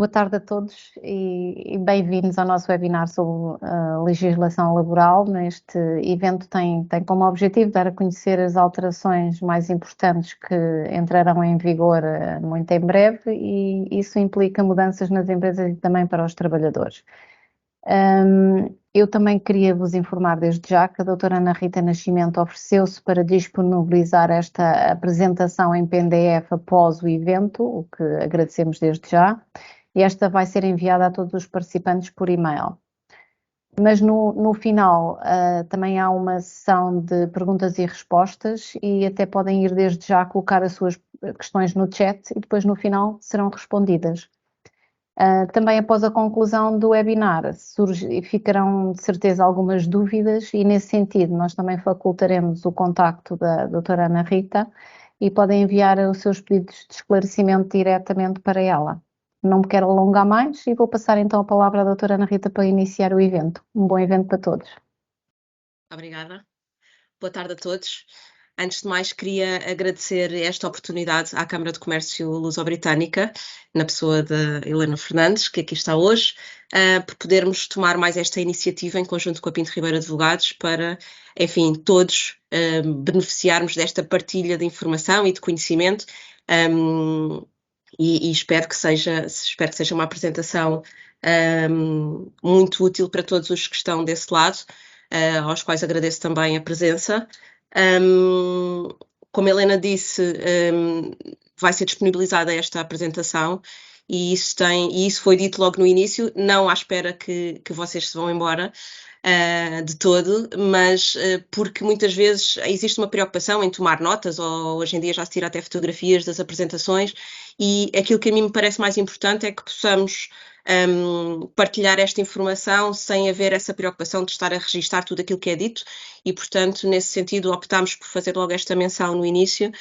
Boa tarde a todos e bem-vindos ao nosso webinar sobre a legislação laboral. Este evento tem como objetivo dar a conhecer as alterações mais importantes que entrarão em vigor muito em breve, e isso implica mudanças nas empresas e também para os trabalhadores. Eu também queria vos informar desde já que a doutora Ana Rita Nascimento ofereceu-se para disponibilizar esta apresentação em PDF após o evento, o que agradecemos desde já, e esta vai ser enviada a todos os participantes por e-mail. Mas no final também há uma sessão de perguntas e respostas, e até podem ir desde já colocar as suas questões no chat e depois no final serão respondidas. Também após a conclusão do webinar ficarão de certeza algumas dúvidas, e nesse sentido nós também facultaremos o contacto da doutora Ana Rita e podem enviar os seus pedidos de esclarecimento diretamente para ela. Não me quero alongar mais e vou passar então a palavra à doutora Ana Rita para iniciar o evento. Um bom evento para todos. Obrigada. Boa tarde a todos. Antes de mais, queria agradecer esta oportunidade à Câmara de Comércio Luso-Britânica, na pessoa da Helena Fernandes, que aqui está hoje, por podermos tomar mais esta iniciativa em conjunto com a Pinto Ribeiro Advogados para, enfim, todos beneficiarmos desta partilha de informação e de conhecimento, e espero que seja uma apresentação muito útil para todos os que estão desse lado, aos quais agradeço também a presença. Como a Helena disse, vai ser disponibilizada esta apresentação, e isso foi dito logo no início, não à espera que vocês se vão embora de todo, mas porque muitas vezes existe uma preocupação em tomar notas, ou hoje em dia já se tira até fotografias das apresentações, e aquilo que a mim me parece mais importante é que possamos partilhar esta informação sem haver essa preocupação de estar a registar tudo aquilo que é dito, e portanto nesse sentido optámos por fazer logo esta menção no início.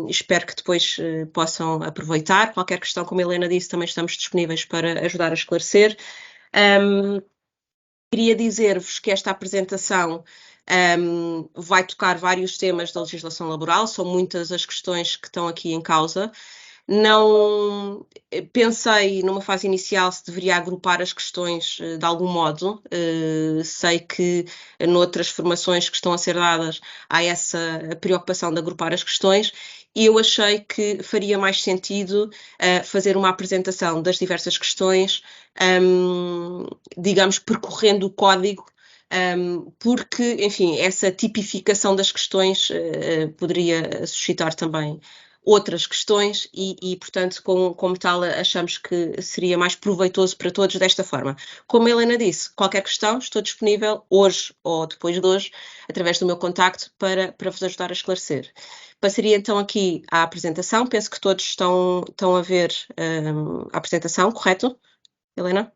Espero que depois possam aproveitar. Qualquer questão, como a Helena disse, também estamos disponíveis para ajudar a esclarecer. Queria dizer-vos que esta apresentação vai tocar vários temas da legislação laboral, são muitas as questões que estão aqui em causa. Não pensei numa fase inicial se deveria agrupar as questões de algum modo. Sei que noutras formações que estão a ser dadas há essa preocupação de agrupar as questões, e eu achei que faria mais sentido fazer uma apresentação das diversas questões, digamos, percorrendo o código, porque, enfim, essa tipificação das questões poderia suscitar também outras questões, e portanto, como tal, achamos que seria mais proveitoso para todos desta forma. Como a Helena disse, qualquer questão, estou disponível hoje ou depois de hoje, através do meu contacto, para vos ajudar a esclarecer. Passaria então aqui à apresentação. Penso que todos estão a ver a apresentação, correto, Helena?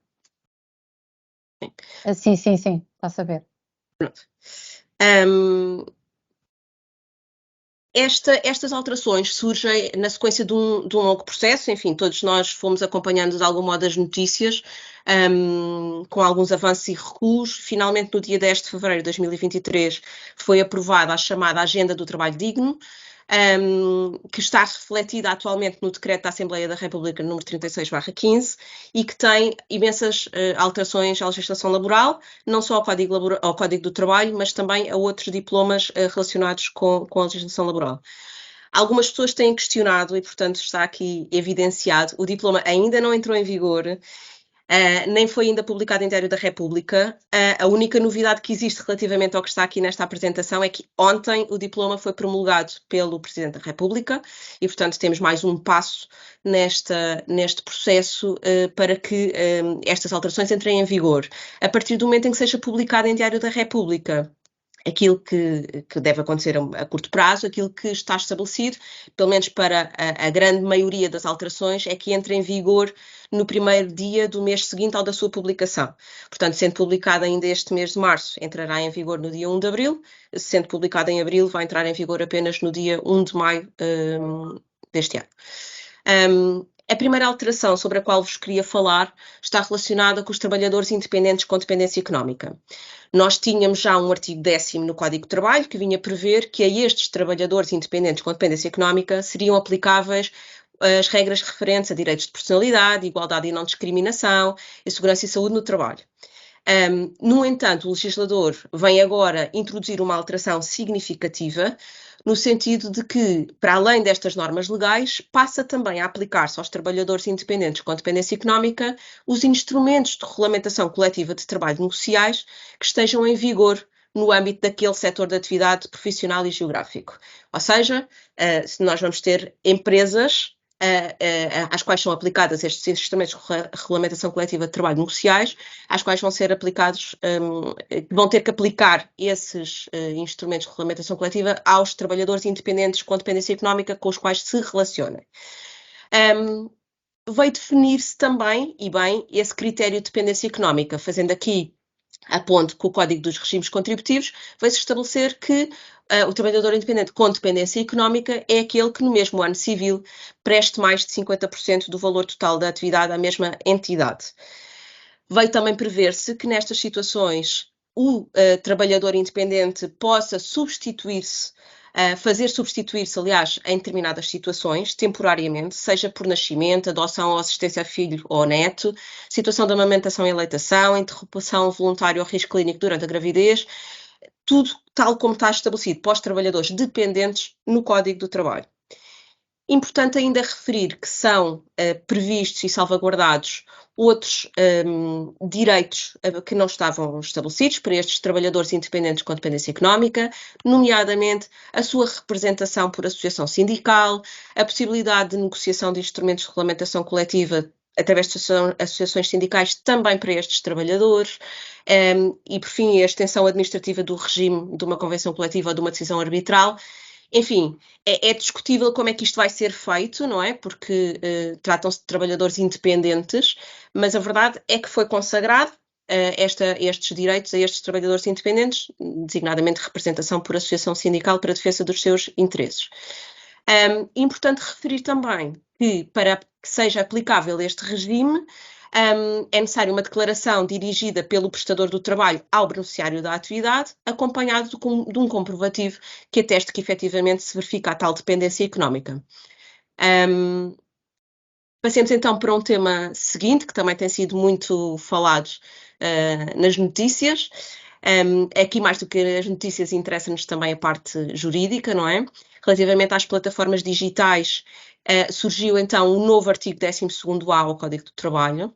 Sim, está a ver. Pronto. Estas alterações surgem na sequência de um longo processo. Enfim, todos nós fomos acompanhando de algum modo as notícias, com alguns avanços e recuos. Finalmente, no dia 10 de fevereiro de 2023, foi aprovada a chamada Agenda do Trabalho Digno, que está refletida atualmente no Decreto da Assembleia da República número 36/15, e que tem imensas alterações à legislação laboral, não só ao Código do Trabalho, mas também a outros diplomas relacionados com a legislação laboral. Algumas pessoas têm questionado, e portanto está aqui evidenciado, o diploma ainda não entrou em vigor, nem foi ainda publicado em Diário da República. A única novidade que existe relativamente ao que está aqui nesta apresentação é que ontem o diploma foi promulgado pelo Presidente da República, e portanto temos mais um passo neste processo para que estas alterações entrem em vigor. A partir do momento em que seja publicado em Diário da República, aquilo que deve acontecer a curto prazo, aquilo que está estabelecido, pelo menos para a grande maioria das alterações, é que entre em vigor no primeiro dia do mês seguinte ao da sua publicação. Portanto, sendo publicada ainda este mês de março, entrará em vigor no dia 1 de abril, sendo publicada em abril, vai entrar em vigor apenas no dia 1 de maio deste ano. A primeira alteração sobre a qual vos queria falar está relacionada com os trabalhadores independentes com dependência económica. Nós tínhamos já um artigo 10º no Código de Trabalho que vinha prever que a estes trabalhadores independentes com dependência económica seriam aplicáveis as regras referentes a direitos de personalidade, igualdade e não discriminação, e segurança e saúde no trabalho. No entanto, o legislador vem agora introduzir uma alteração significativa, no sentido de que, para além destas normas legais, passa também a aplicar-se aos trabalhadores independentes com dependência económica os instrumentos de regulamentação coletiva de trabalho negociais que estejam em vigor no âmbito daquele setor de atividade profissional e geográfico. Ou seja, se nós vamos ter empresas às quais são aplicadas estes instrumentos de regulamentação coletiva de trabalho negociais, às quais vão ser aplicados, vão ter que aplicar esses instrumentos de regulamentação coletiva aos trabalhadores independentes com dependência económica com os quais se relacionem. Veio definir-se também, e bem, esse critério de dependência económica, fazendo aqui a ponte com o Código dos Regimes Contributivos, vai-se estabelecer que o trabalhador independente com dependência económica é aquele que no mesmo ano civil preste mais de 50% do valor total da atividade à mesma entidade. Veio também prever-se que nestas situações o trabalhador independente possa substituir-se, fazer substituir-se, aliás, em determinadas situações, temporariamente, seja por nascimento, adoção ou assistência a filho ou neto, situação de amamentação e lactação, interrupção voluntária ou risco clínico durante a gravidez, tudo tal como está estabelecido para os trabalhadores dependentes no Código do Trabalho. Importante ainda referir que são previstos e salvaguardados outros direitos que não estavam estabelecidos para estes trabalhadores independentes com dependência económica, nomeadamente a sua representação por associação sindical, a possibilidade de negociação de instrumentos de regulamentação coletiva através de associações sindicais também para estes trabalhadores, e por fim a extensão administrativa do regime de uma convenção coletiva ou de uma decisão arbitral. Enfim, é discutível como é que isto vai ser feito, não é? Porque tratam-se de trabalhadores independentes, mas a verdade é que foi consagrado estes direitos a estes trabalhadores independentes, designadamente representação por associação sindical para a defesa dos seus interesses. Importante referir também que, para que seja aplicável este regime, é necessária uma declaração dirigida pelo prestador do trabalho ao beneficiário da atividade, acompanhado de um comprovativo que ateste que efetivamente se verifica a tal dependência económica. Passemos então para um tema seguinte, que também tem sido muito falado nas notícias. Aqui, mais do que as notícias, interessa-nos também a parte jurídica, não é? Relativamente às plataformas digitais, surgiu então um novo artigo 12º-A ao Código do Trabalho.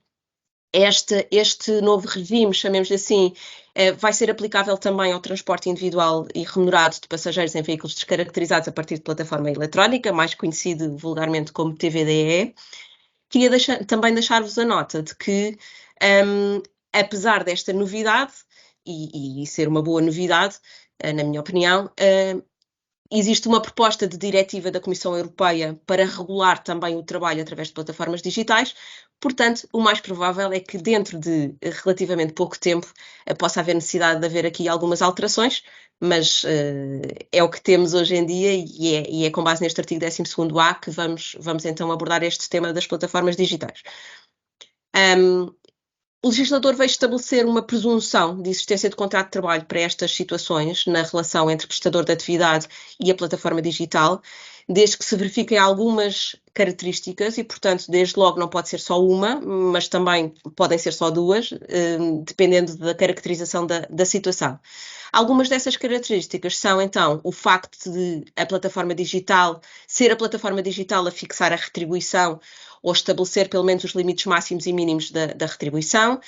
Este novo regime, chamemos-lhe assim, vai ser aplicável também ao transporte individual e remunerado de passageiros em veículos descaracterizados a partir de plataforma eletrónica, mais conhecido vulgarmente como TVDE. Queria também deixar-vos a nota de que, apesar desta novidade, e ser uma boa novidade, na minha opinião, existe uma proposta de diretiva da Comissão Europeia para regular também o trabalho através de plataformas digitais. Portanto, o mais provável é que dentro de relativamente pouco tempo possa haver necessidade de haver aqui algumas alterações, mas é o que temos hoje em dia e é com base neste artigo 12º-A que vamos então abordar este tema das plataformas digitais. O legislador veio estabelecer uma presunção de existência de contrato de trabalho para estas situações na relação entre o prestador de atividade e a plataforma digital, desde que se verifiquem algumas características e, portanto, desde logo não pode ser só uma, mas também podem ser só duas, dependendo da caracterização da situação. Algumas dessas características são, então, o facto de a plataforma digital ser a plataforma digital a fixar a retribuição ou estabelecer pelo menos os limites máximos e mínimos da retribuição,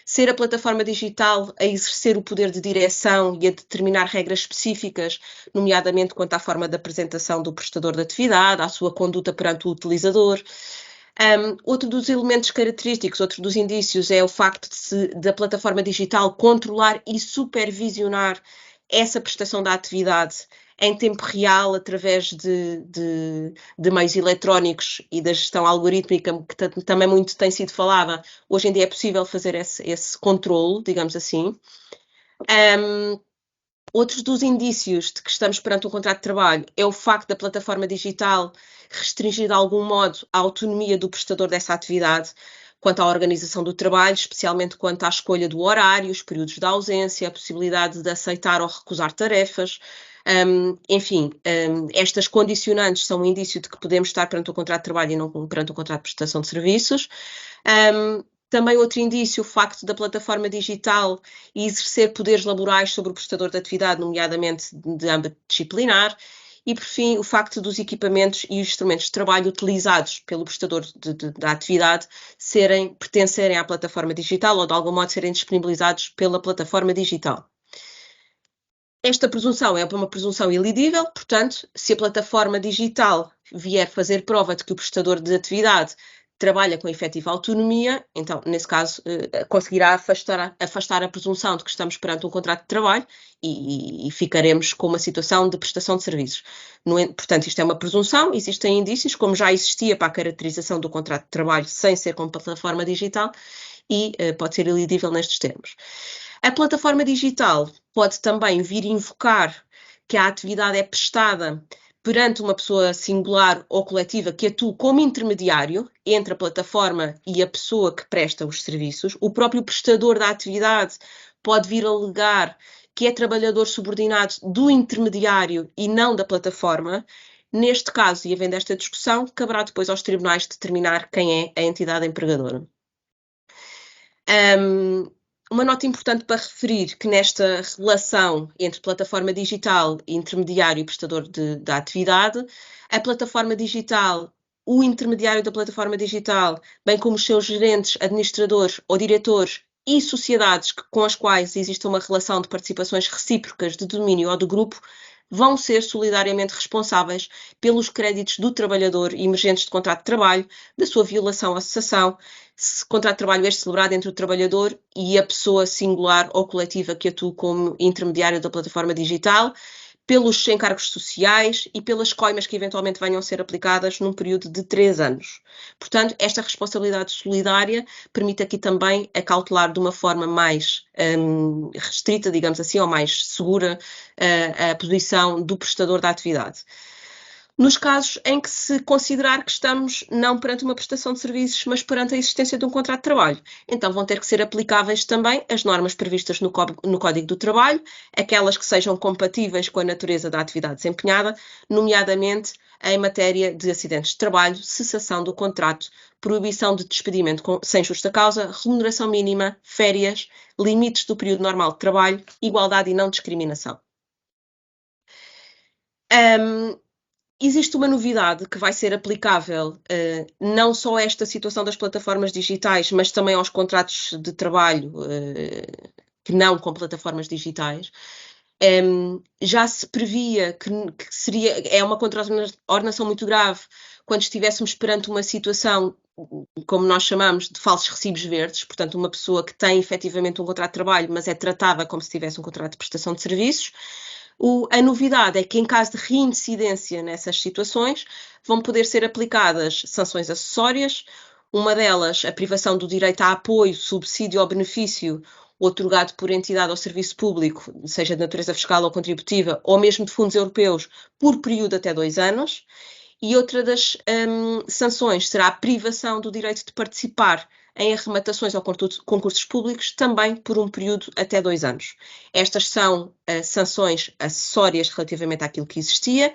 ser a plataforma digital a exercer o poder de direção e a determinar regras específicas, nomeadamente quanto à forma de apresentação do prestador de atividade, à sua conduta perante o utilizador. Outro dos elementos característicos, outro dos indícios é o facto da plataforma digital controlar e supervisionar essa prestação da atividade em tempo real, através de meios eletrónicos e da gestão algorítmica, que também muito tem sido falada. Hoje em dia é possível fazer esse controle, digamos assim. Outros dos indícios de que estamos perante um contrato de trabalho é o facto da plataforma digital restringir de algum modo a autonomia do prestador dessa atividade, quanto à organização do trabalho, especialmente quanto à escolha do horário, os períodos de ausência, a possibilidade de aceitar ou recusar tarefas. Enfim, estas condicionantes são um indício de que podemos estar perante um contrato de trabalho e não perante um contrato de prestação de serviços. Também outro indício, o facto da plataforma digital exercer poderes laborais sobre o prestador de atividade, nomeadamente de âmbito disciplinar. E, por fim, o facto dos equipamentos e os instrumentos de trabalho utilizados pelo prestador da atividade pertencerem à plataforma digital ou, de algum modo, serem disponibilizados pela plataforma digital. Esta presunção é uma presunção ilidível, portanto, se a plataforma digital vier fazer prova de que o prestador de atividade trabalha com efetiva autonomia, então, nesse caso, conseguirá afastar a presunção de que estamos perante um contrato de trabalho e ficaremos com uma situação de prestação de serviços. Portanto, isto é uma presunção, existem indícios, como já existia para a caracterização do contrato de trabalho sem ser com plataforma digital, e pode ser ilidível nestes termos. A plataforma digital pode também vir invocar que a atividade é prestada perante uma pessoa singular ou coletiva que atua como intermediário entre a plataforma e a pessoa que presta os serviços. O próprio prestador da atividade pode vir alegar que é trabalhador subordinado do intermediário e não da plataforma. Neste caso, e havendo esta discussão, caberá depois aos tribunais determinar quem é a entidade empregadora. Uma nota importante para referir que nesta relação entre plataforma digital, intermediário e prestador da atividade, a plataforma digital, o intermediário da plataforma digital, bem como os seus gerentes, administradores ou diretores e sociedades com as quais existe uma relação de participações recíprocas de domínio ou do grupo, vão ser solidariamente responsáveis pelos créditos do trabalhador emergentes de contrato de trabalho, da sua violação à cessação, contrato de trabalho este celebrado entre o trabalhador e a pessoa singular ou coletiva que atua como intermediário da plataforma digital, pelos encargos sociais e pelas coimas que eventualmente venham a ser aplicadas num período de 3 anos. Portanto, esta responsabilidade solidária permite aqui também acautelar de uma forma mais restrita, digamos assim, ou mais segura, a posição do prestador da atividade. Nos casos em que se considerar que estamos não perante uma prestação de serviços, mas perante a existência de um contrato de trabalho, então vão ter que ser aplicáveis também as normas previstas no Código do Trabalho, aquelas que sejam compatíveis com a natureza da atividade desempenhada, nomeadamente em matéria de acidentes de trabalho, cessação do contrato, proibição de despedimento sem justa causa, remuneração mínima, férias, limites do período normal de trabalho, igualdade e não discriminação. Existe uma novidade que vai ser aplicável não só a esta situação das plataformas digitais, mas também aos contratos de trabalho que não com plataformas digitais. Já se previa que é uma contraordenação muito grave quando estivéssemos perante uma situação, como nós chamamos, de falsos recibos verdes, portanto, uma pessoa que tem efetivamente um contrato de trabalho, mas é tratada como se tivesse um contrato de prestação de serviços. A novidade é que, em caso de reincidência nessas situações, vão poder ser aplicadas sanções acessórias, uma delas a privação do direito a apoio, subsídio ou benefício outorgado por entidade ou serviço público, seja de natureza fiscal ou contributiva, ou mesmo de fundos europeus, por período até 2 anos. E outra das sanções será a privação do direito de participar em arrematações ou concursos públicos, também por um período até 2 anos. Estas são sanções acessórias relativamente àquilo que existia,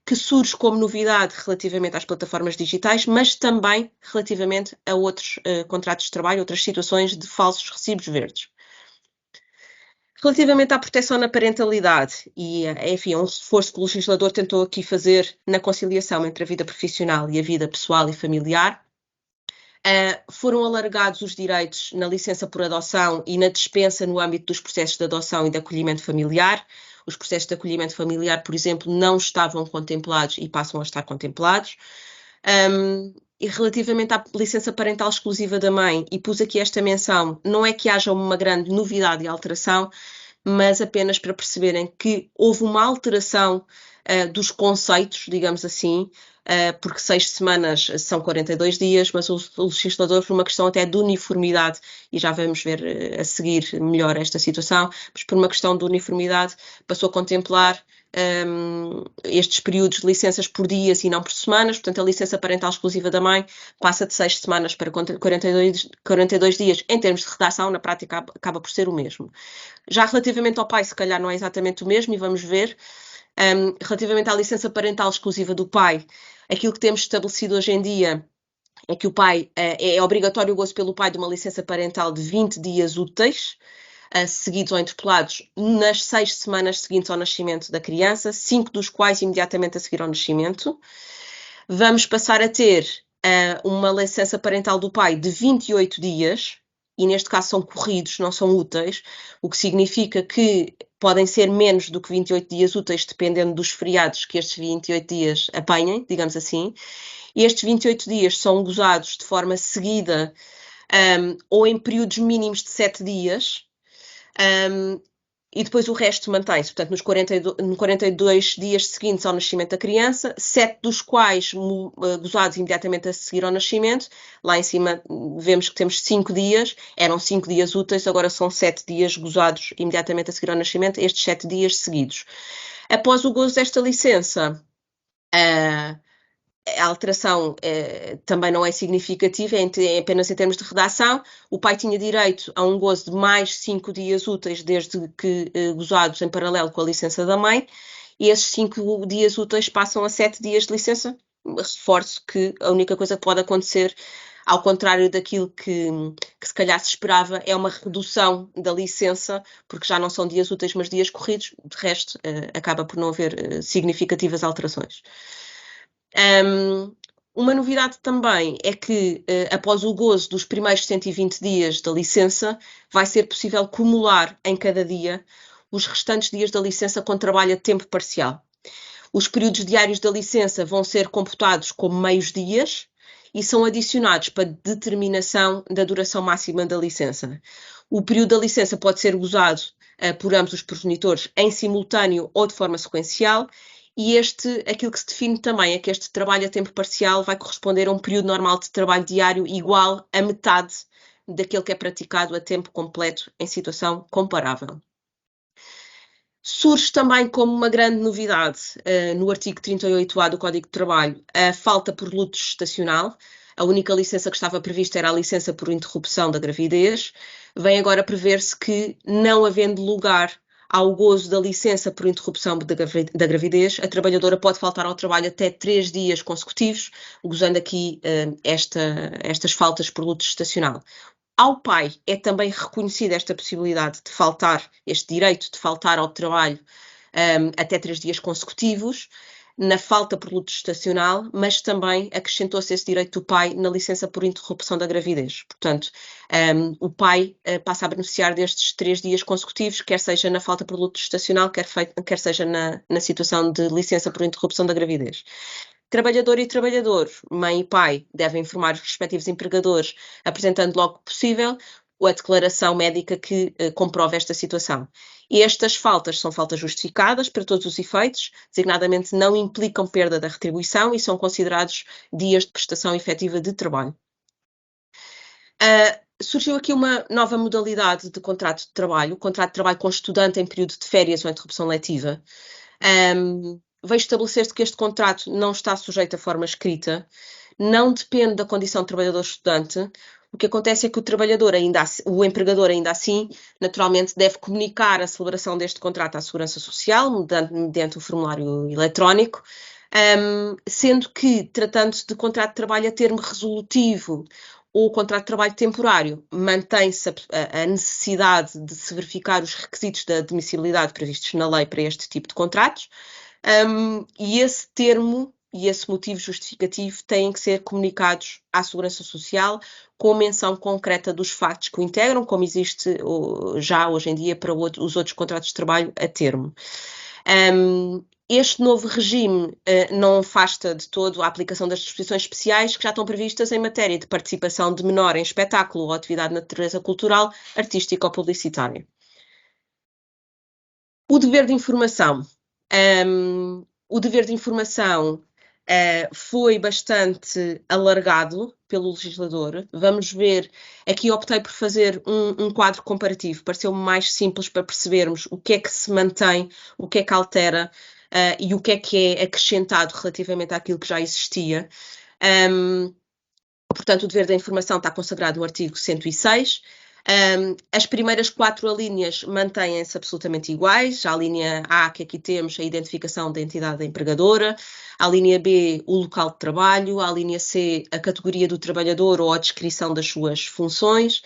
que surge como novidade relativamente às plataformas digitais, mas também relativamente a outros contratos de trabalho, outras situações de falsos recibos verdes. Relativamente à proteção na parentalidade, e enfim, é um reforço que o legislador tentou aqui fazer na conciliação entre a vida profissional e a vida pessoal e familiar, foram alargados os direitos na licença por adoção e na dispensa no âmbito dos processos de adoção e de acolhimento familiar. Os processos de acolhimento familiar, por exemplo, não estavam contemplados e passam a estar contemplados. E relativamente à licença parental exclusiva da mãe, e pus aqui esta menção, não é que haja uma grande novidade e alteração, mas apenas para perceberem que houve uma alteração dos conceitos, digamos assim, porque 6 semanas são 42 dias, mas o legislador, por uma questão até de uniformidade, e já vamos ver a seguir melhor esta situação, mas por uma questão de uniformidade, passou a contemplar estes períodos de licenças por dias e não por semanas, portanto a licença parental exclusiva da mãe passa de 6 semanas para 42 dias. Em termos de redação, na prática acaba por ser o mesmo. Já relativamente ao pai, se calhar não é exatamente o mesmo, e vamos ver. Relativamente à licença parental exclusiva do pai, aquilo que temos estabelecido hoje em dia é que o pai, é obrigatório o gozo pelo pai de uma licença parental de 20 dias úteis, seguidos ou interpelados nas 6 semanas seguintes ao nascimento da criança, 5 dos quais imediatamente a seguir ao nascimento. Vamos passar a ter uma licença parental do pai de 28 dias, e neste caso são corridos, não são úteis, o que significa que podem ser menos do que 28 dias úteis, dependendo dos feriados que estes 28 dias apanhem, digamos assim. E estes 28 dias são gozados de forma seguida ou em períodos mínimos de 7 dias, e depois o resto mantém-se. Portanto, nos 42 dias seguintes ao nascimento da criança, 7 dos quais gozados imediatamente a seguir ao nascimento. Lá em cima vemos que temos 5 dias, eram 5 dias úteis, agora são 7 dias gozados imediatamente a seguir ao nascimento, estes 7 dias seguidos. Após o gozo desta licença, a alteração também não é significativa, é apenas em termos de redação. O pai tinha direito a um gozo de mais 5 dias úteis, desde que gozados em paralelo com a licença da mãe, e esses 5 dias úteis passam a 7 dias de licença. Reforço que a única coisa que pode acontecer, ao contrário daquilo que se calhar se esperava, é uma redução da licença, porque já não são dias úteis, mas dias corridos. De resto, acaba por não haver significativas alterações. Uma novidade também é que, após o gozo dos primeiros 120 dias da licença, vai ser possível cumular em cada dia os restantes dias da licença com trabalho a tempo parcial. Os períodos diários da licença vão ser computados como meios dias e são adicionados para determinação da duração máxima da licença. O período da licença pode ser gozado por ambos os progenitores em simultâneo ou de forma sequencial. E aquilo que se define também é que este trabalho a tempo parcial vai corresponder a um período normal de trabalho diário igual a metade daquele que é praticado a tempo completo em situação comparável. Surge também como uma grande novidade no artigo 38A do Código de Trabalho a falta por luto gestacional. A única licença que estava prevista era a licença por interrupção da gravidez. Vem agora prever-se que, não havendo lugar ao gozo da licença por interrupção da gravidez, a trabalhadora pode faltar ao trabalho até 3 dias consecutivos, gozando aqui estas faltas por luto gestacional. Ao pai é também reconhecida esta possibilidade de faltar, este direito de faltar ao trabalho até 3 dias consecutivos, na falta por luto gestacional, mas também acrescentou-se esse direito do pai na licença por interrupção da gravidez. Portanto, o pai passa a beneficiar destes 3 dias consecutivos, quer seja na falta por luto gestacional, quer seja na situação de licença por interrupção da gravidez. Trabalhador e trabalhador, mãe e pai, devem informar os respectivos empregadores, apresentando logo que possível a declaração médica que comprova esta situação. E estas faltas são faltas justificadas para todos os efeitos, designadamente não implicam perda da retribuição e são considerados dias de prestação efetiva de trabalho. Surgiu aqui uma nova modalidade de contrato de trabalho, o contrato de trabalho com estudante em período de férias ou interrupção letiva. Veio estabelecer-se que este contrato não está sujeito a forma escrita, não depende da condição de trabalhador-estudante. O que acontece é que o empregador ainda assim, naturalmente, deve comunicar a celebração deste contrato à Segurança Social, mediante o formulário eletrónico, sendo que, tratando-se de contrato de trabalho a termo resolutivo ou contrato de trabalho temporário, mantém-se a necessidade de se verificar os requisitos da admissibilidade previstos na lei para este tipo de contratos, e esse termo e esse motivo justificativo têm que ser comunicados à Segurança Social com menção concreta dos factos que o integram, como existe já hoje em dia para os outros contratos de trabalho a termo. Este novo regime não afasta de todo a aplicação das disposições especiais que já estão previstas em matéria de participação de menor em espetáculo ou atividade de natureza cultural, artística ou publicitária. O dever de informação. O dever de informação foi bastante alargado pelo legislador. Vamos ver, aqui optei por fazer um quadro comparativo, pareceu-me mais simples para percebermos o que é que se mantém, o que é que altera e o que é acrescentado relativamente àquilo que já existia. Portanto, o dever da informação está consagrado no artigo 106. As primeiras 4 alíneas mantêm-se absolutamente iguais. A linha A, que aqui temos, a identificação da entidade empregadora. A linha B, o local de trabalho. A linha C, a categoria do trabalhador ou a descrição das suas funções.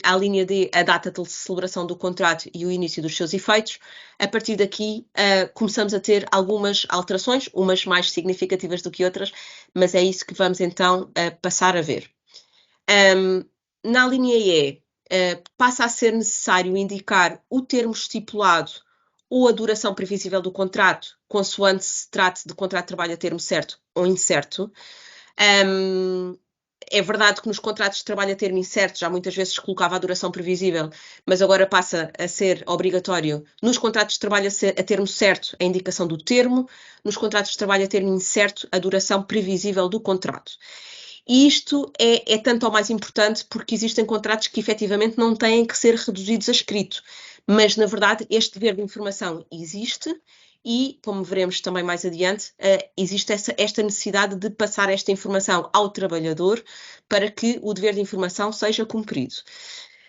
A linha D, a data de celebração do contrato e o início dos seus efeitos. A partir daqui, começamos a ter algumas alterações, umas mais significativas do que outras, mas é isso que vamos então passar a ver. Na linha E, passa a ser necessário indicar o termo estipulado ou a duração previsível do contrato, consoante se trate de contrato de trabalho a termo certo ou incerto. É verdade que nos contratos de trabalho a termo incerto já muitas vezes se colocava a duração previsível, mas agora passa a ser obrigatório nos contratos de trabalho a termo certo a indicação do termo, nos contratos de trabalho a termo incerto a duração previsível do contrato. E isto é tanto ou mais importante porque existem contratos que efetivamente não têm que ser reduzidos a escrito, mas na verdade este dever de informação existe e, como veremos também mais adiante, existe esta necessidade de passar esta informação ao trabalhador para que o dever de informação seja cumprido.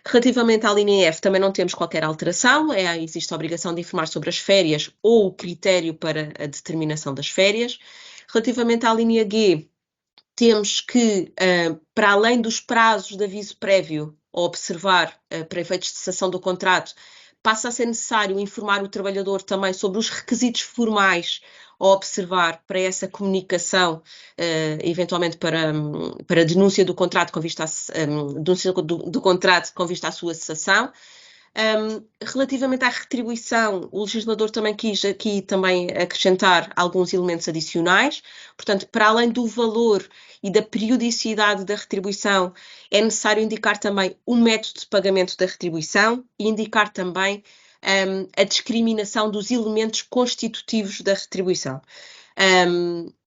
Relativamente à linha F, também não temos qualquer alteração, existe a obrigação de informar sobre as férias ou o critério para a determinação das férias. Relativamente à linha G, temos que, para além dos prazos de aviso prévio a observar para efeitos de cessação do contrato, passa a ser necessário informar o trabalhador também sobre os requisitos formais a observar para essa comunicação, eventualmente para a denúncia do contrato com vista denúncia do contrato com vista à sua cessação. Relativamente à retribuição, o legislador também quis aqui também acrescentar alguns elementos adicionais. Portanto, para além do valor e da periodicidade da retribuição, é necessário indicar também o método de pagamento da retribuição e indicar também a discriminação dos elementos constitutivos da retribuição.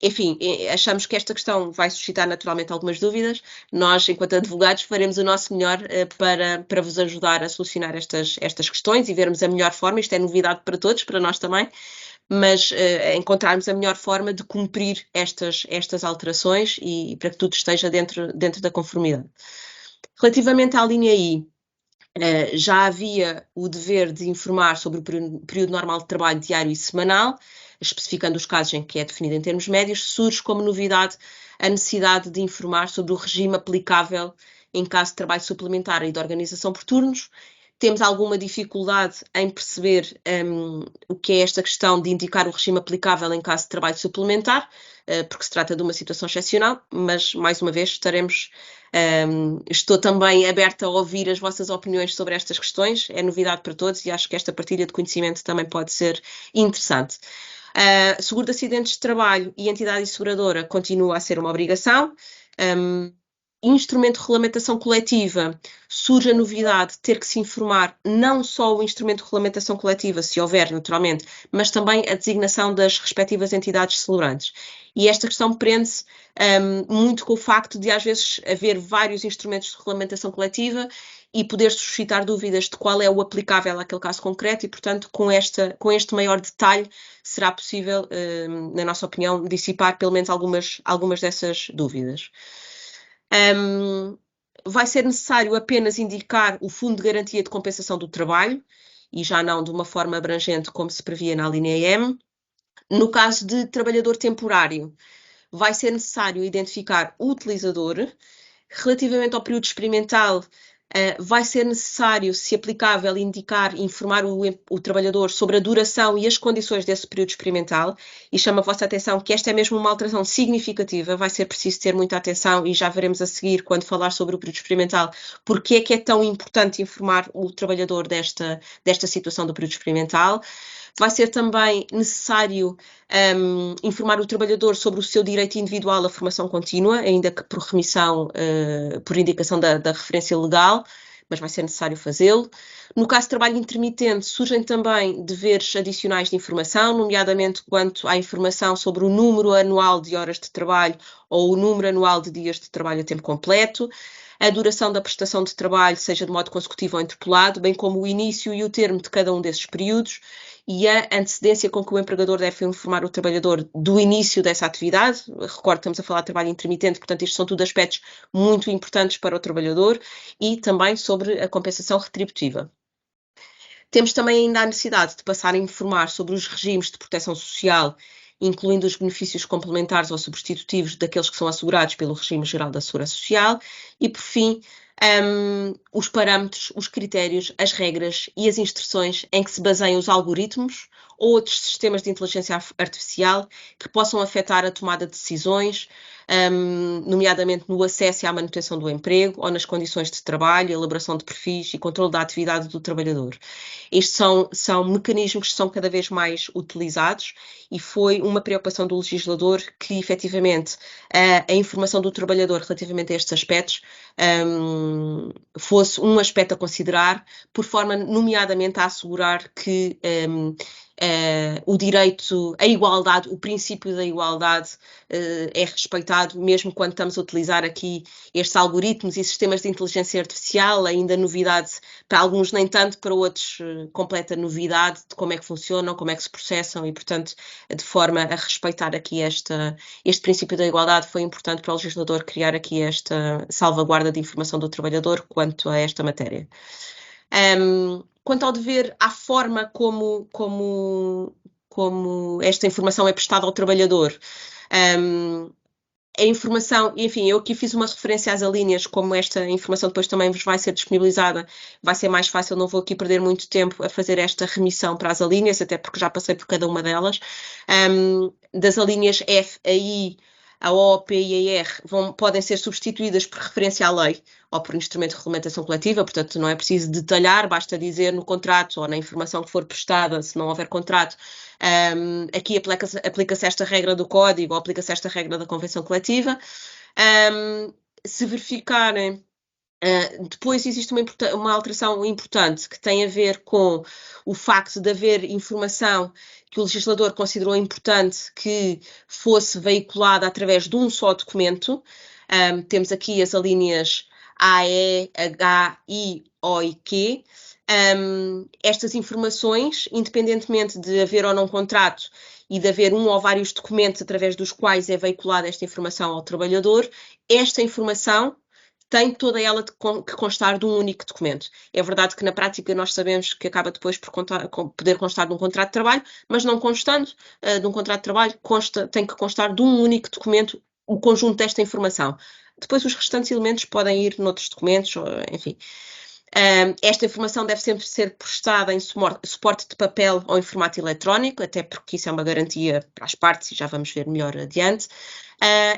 Enfim, achamos que esta questão vai suscitar naturalmente algumas dúvidas. Nós, enquanto advogados, faremos o nosso melhor para vos ajudar a solucionar estas questões e vermos a melhor forma. Isto é novidade para todos, para nós também, mas encontrarmos a melhor forma de cumprir estas alterações e para que tudo esteja dentro da conformidade. Relativamente à linha I, já havia o dever de informar sobre o período normal de trabalho diário e semanal, especificando os casos em que é definido em termos médios. Surge como novidade a necessidade de informar sobre o regime aplicável em caso de trabalho suplementar e de organização por turnos. Temos alguma dificuldade em perceber o que é esta questão de indicar o regime aplicável em caso de trabalho suplementar, porque se trata de uma situação excepcional, mas mais uma vez estou também aberta a ouvir as vossas opiniões sobre estas questões. É novidade para todos e acho que esta partilha de conhecimento também pode ser interessante. Seguro de acidentes de trabalho e entidade asseguradora continua a ser uma obrigação. Instrumento de regulamentação coletiva, surge a novidade de ter que se informar não só o instrumento de regulamentação coletiva, se houver naturalmente, mas também a designação das respectivas entidades celebrantes. E esta questão prende-se muito com o facto de às vezes haver vários instrumentos de regulamentação coletiva e poder suscitar dúvidas de qual é o aplicável àquele caso concreto e, portanto, com este maior detalhe será possível, na nossa opinião, dissipar pelo menos algumas dessas dúvidas. Vai ser necessário apenas indicar o Fundo de Garantia de Compensação do Trabalho e já não de uma forma abrangente como se previa na linha M. No caso de trabalhador temporário, vai ser necessário identificar o utilizador. Relativamente ao período experimental, vai ser necessário, se aplicável, informar o trabalhador sobre a duração e as condições desse período experimental e chamo a vossa atenção que esta é mesmo uma alteração significativa, vai ser preciso ter muita atenção e já veremos a seguir, quando falar sobre o período experimental, porque é que é tão importante informar o trabalhador desta situação do período experimental. Vai ser também necessário informar o trabalhador sobre o seu direito individual à formação contínua, ainda que por remissão, por indicação da referência legal, mas vai ser necessário fazê-lo. No caso de trabalho intermitente, surgem também deveres adicionais de informação, nomeadamente quanto à informação sobre o número anual de horas de trabalho ou o número anual de dias de trabalho a tempo completo. a duração da prestação de trabalho, seja de modo consecutivo ou interpolado, bem como o início e o termo de cada um desses períodos, e a antecedência com que o empregador deve informar o trabalhador do início dessa atividade. Recordo, estamos a falar de trabalho intermitente, portanto, estes são tudo aspectos muito importantes para o trabalhador, e também sobre a compensação retributiva. Temos também ainda a necessidade de passar a informar sobre os regimes de proteção social, incluindo os benefícios complementares ou substitutivos daqueles que são assegurados pelo regime geral da segurança social, e, por fim, os parâmetros, os critérios, as regras e as instruções em que se baseiam os algoritmos ou outros sistemas de inteligência artificial que possam afetar a tomada de decisões, nomeadamente no acesso e à manutenção do emprego ou nas condições de trabalho, elaboração de perfis e controle da atividade do trabalhador. Estes são mecanismos que são cada vez mais utilizados e foi uma preocupação do legislador que, efetivamente, a informação do trabalhador relativamente a estes aspectos fosse um aspecto a considerar, por forma, nomeadamente, a assegurar que o direito, a igualdade, o princípio da igualdade é respeitado, mesmo quando estamos a utilizar aqui estes algoritmos e sistemas de inteligência artificial, ainda novidade, para alguns nem tanto, para outros completa novidade de como é que funcionam, como é que se processam e, portanto, de forma a respeitar aqui este princípio da igualdade, foi importante para o legislador criar aqui esta salvaguarda de informação do trabalhador quanto a esta matéria. Quanto ao dever, à forma como esta informação é prestada ao trabalhador, a informação, enfim, eu aqui fiz uma referência às alíneas, como esta informação depois também vos vai ser disponibilizada, vai ser mais fácil, não vou aqui perder muito tempo a fazer esta remissão para as alíneas, até porque já passei por cada uma delas. Das alíneas F a I, a O, P e a R podem ser substituídas por referência à lei ou por instrumento de regulamentação coletiva, portanto não é preciso detalhar, basta dizer no contrato ou na informação que for prestada, se não houver contrato, aqui aplica-se esta regra do código ou aplica-se esta regra da convenção coletiva. Se verificarem, depois existe uma alteração importante que tem a ver com o facto de haver informação que o legislador considerou importante que fosse veiculada através de um só documento. Temos aqui as alíneas A, E, H, I, O e Q. Estas informações, independentemente de haver ou não contrato e de haver um ou vários documentos através dos quais é veiculada esta informação ao trabalhador, esta informação tem toda ela que constar de um único documento. É verdade que na prática nós sabemos que acaba depois por poder constar de um contrato de trabalho, mas não constando de um contrato de trabalho, tem que constar de um único documento o conjunto desta informação. Depois os restantes elementos podem ir noutros documentos, enfim. Esta informação deve sempre ser prestada em suporte de papel ou em formato eletrónico, até porque isso é uma garantia para as partes e já vamos ver melhor adiante.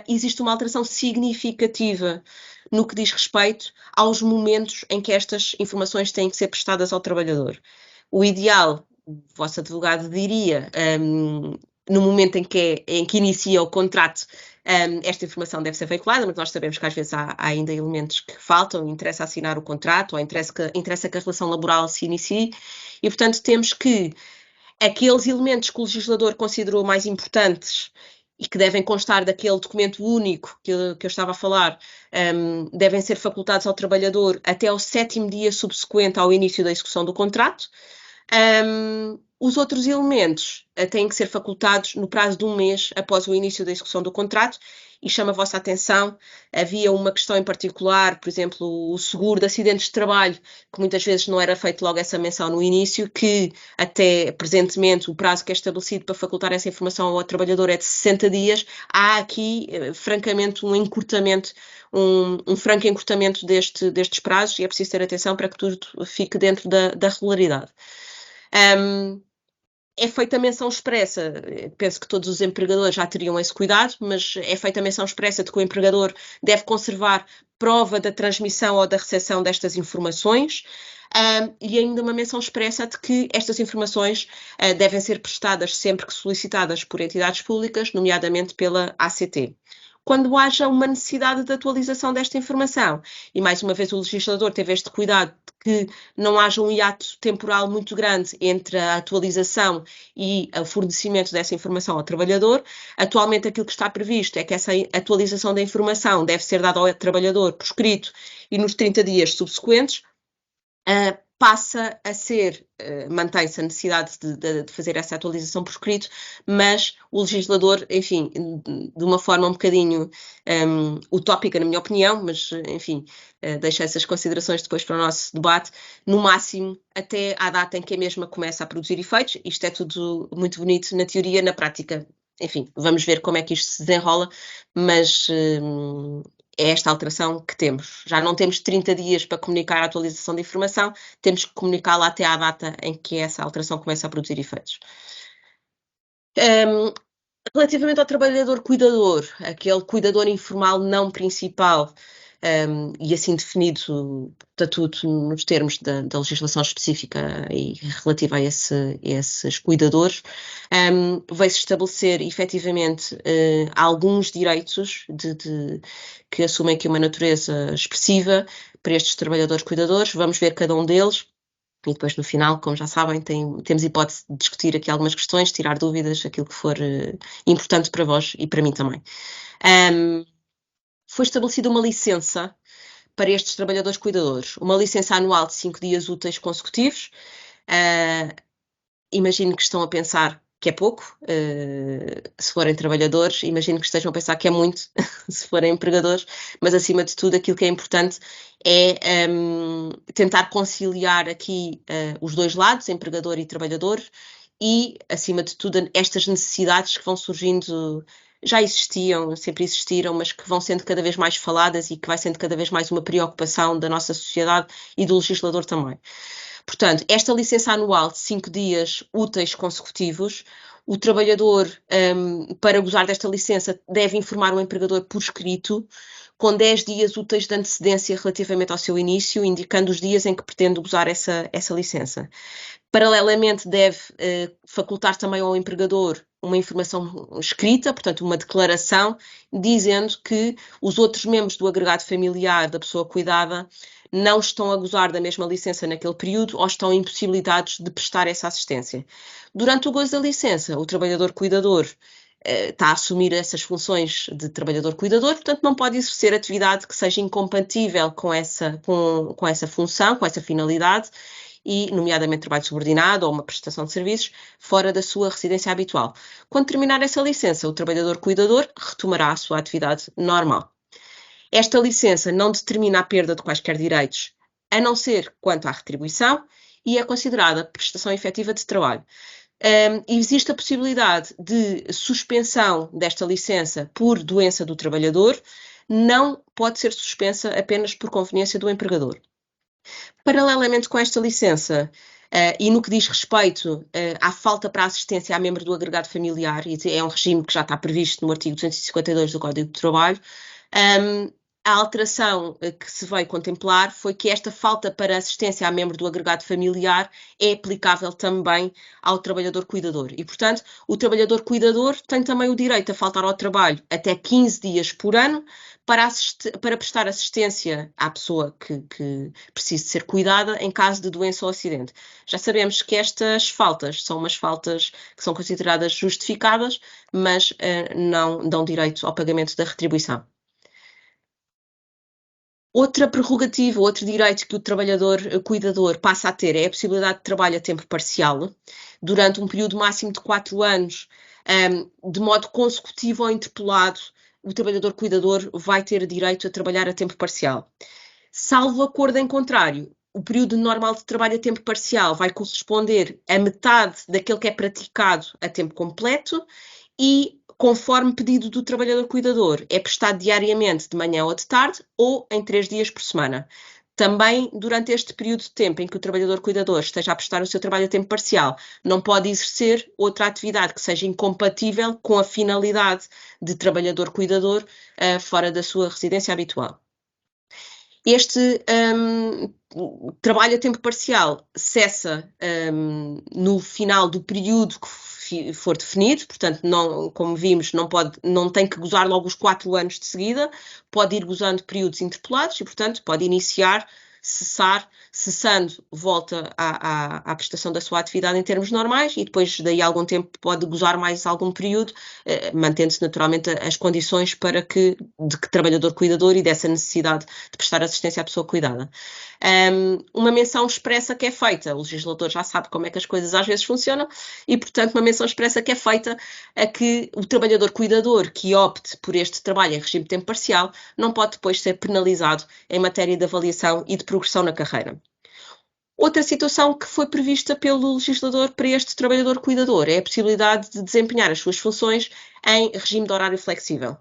Existe uma alteração significativa no que diz respeito aos momentos em que estas informações têm que ser prestadas ao trabalhador. O ideal, o vosso advogado diria, no momento em que inicia o contrato, esta informação deve ser veiculada, mas nós sabemos que às vezes há ainda elementos que faltam, interessa assinar o contrato, ou interessa que a relação laboral se inicie, e portanto temos que aqueles elementos que o legislador considerou mais importantes e que devem constar daquele documento único que eu estava a falar, devem ser facultados ao trabalhador até ao 7º dia subsequente ao início da execução do contrato. Os outros elementos têm que ser facultados no prazo de um mês após o início da execução do contrato, e chamo a vossa atenção, havia uma questão em particular, por exemplo, o seguro de acidentes de trabalho, que muitas vezes não era feito logo essa menção no início, que até presentemente o prazo que é estabelecido para facultar essa informação ao trabalhador é de 60 dias, há aqui, francamente, um encurtamento, um franco encurtamento destes prazos, e é preciso ter atenção para que tudo fique dentro da regularidade. É feita menção expressa, penso que todos os empregadores já teriam esse cuidado, mas é feita menção expressa de que o empregador deve conservar prova da transmissão ou da recepção destas informações, e ainda uma menção expressa de que estas informações devem ser prestadas sempre que solicitadas por entidades públicas, nomeadamente pela ACT. quando haja uma necessidade de atualização desta informação. E, mais uma vez, o legislador teve este cuidado de que não haja um hiato temporal muito grande entre a atualização e o fornecimento dessa informação ao trabalhador. Atualmente, aquilo que está previsto é que essa atualização da informação deve ser dada ao trabalhador por escrito e nos 30 dias subsequentes. Passa a ser, mantém-se a necessidade de fazer essa atualização por escrito, mas o legislador, enfim, de uma forma um bocadinho utópica, na minha opinião, mas, enfim, deixo essas considerações depois para o nosso debate, no máximo até à data em que a mesma começa a produzir efeitos. Isto é tudo muito bonito na teoria, na prática, enfim, vamos ver como é que isto se desenrola, mas é esta alteração que temos. Já não temos 30 dias para comunicar a atualização de informação, temos que comunicá-la até à data em que essa alteração começa a produzir efeitos. Relativamente ao trabalhador cuidador, aquele cuidador informal não principal, e assim definido estatuto nos termos da legislação específica e relativa a esses cuidadores, vai-se estabelecer efetivamente alguns direitos que assumem aqui uma natureza expressiva para estes trabalhadores cuidadores. Vamos ver cada um deles. E depois, no final, como já sabem, temos hipótese de discutir aqui algumas questões, tirar dúvidas, aquilo que for importante para vós e para mim também. Foi estabelecida uma licença para estes trabalhadores cuidadores, uma licença anual de 5 dias úteis consecutivos. Imagino que estão a pensar que é pouco, se forem trabalhadores, imagino que estejam a pensar que é muito, se forem empregadores, mas acima de tudo aquilo que é importante é tentar conciliar aqui os dois lados, empregador e trabalhador, e acima de tudo estas necessidades que vão surgindo, já existiam, sempre existiram, mas que vão sendo cada vez mais faladas e que vai sendo cada vez mais uma preocupação da nossa sociedade e do legislador também. Portanto, esta licença anual de 5 dias úteis consecutivos, o trabalhador, para gozar desta licença, deve informar o empregador por escrito, com 10 dias úteis de antecedência relativamente ao seu início, indicando os dias em que pretende gozar essa licença. Paralelamente, deve facultar também ao empregador uma informação escrita, portanto, uma declaração, dizendo que os outros membros do agregado familiar da pessoa cuidada não estão a gozar da mesma licença naquele período ou estão impossibilitados de prestar essa assistência. Durante o gozo da licença, o trabalhador cuidador está a assumir essas funções de trabalhador cuidador, portanto não pode exercer atividade que seja incompatível com essa função, com essa finalidade, e nomeadamente trabalho subordinado ou uma prestação de serviços fora da sua residência habitual. Quando terminar essa licença, o trabalhador cuidador retomará a sua atividade normal. Esta licença não determina a perda de quaisquer direitos, a não ser quanto à retribuição, e é considerada prestação efetiva de trabalho. Existe a possibilidade de suspensão desta licença por doença do trabalhador, não pode ser suspensa apenas por conveniência do empregador. Paralelamente com esta licença, e no que diz respeito à falta para a assistência a membro do agregado familiar, e é um regime que já está previsto no artigo 252 do Código de Trabalho, a alteração que se veio contemplar foi que esta falta para assistência a membro do agregado familiar é aplicável também ao trabalhador cuidador. E, portanto, o trabalhador cuidador tem também o direito a faltar ao trabalho até 15 dias por ano para prestar assistência à pessoa que precise ser cuidada em caso de doença ou acidente. Já sabemos que estas faltas são umas faltas que são consideradas justificadas, mas não dão direito ao pagamento da retribuição. Outra prerrogativa, outro direito que o trabalhador cuidador passa a ter é a possibilidade de trabalho a tempo parcial, durante um período máximo de 4 anos, de modo consecutivo ou interpolado, o trabalhador cuidador vai ter direito a trabalhar a tempo parcial. Salvo acordo em contrário, o período normal de trabalho a tempo parcial vai corresponder a metade daquele que é praticado a tempo completo e, conforme pedido do trabalhador cuidador, é prestado diariamente de manhã ou de tarde ou em 3 dias por semana. Também, durante este período de tempo em que o trabalhador cuidador esteja a prestar o seu trabalho a tempo parcial, não pode exercer outra atividade que seja incompatível com a finalidade de trabalhador cuidador fora da sua residência habitual. Este trabalho a tempo parcial cessa no final do período que for definido, portanto, não, como vimos, não tem que gozar logo os 4 anos de seguida, pode ir gozando períodos interpolados e, portanto, pode iniciar, cessar, cessando, volta à prestação da sua atividade em termos normais e depois daí a algum tempo pode gozar mais algum período, mantendo-se naturalmente as condições de que trabalhador cuidador e dessa necessidade de prestar assistência à pessoa cuidada. Uma menção expressa que é feita, o legislador já sabe como é que as coisas às vezes funcionam e, portanto, uma menção expressa que é feita a que o trabalhador cuidador que opte por este trabalho em regime de tempo parcial não pode depois ser penalizado em matéria de avaliação e de progressão na carreira. Outra situação que foi prevista pelo legislador para este trabalhador cuidador é a possibilidade de desempenhar as suas funções em regime de horário flexível.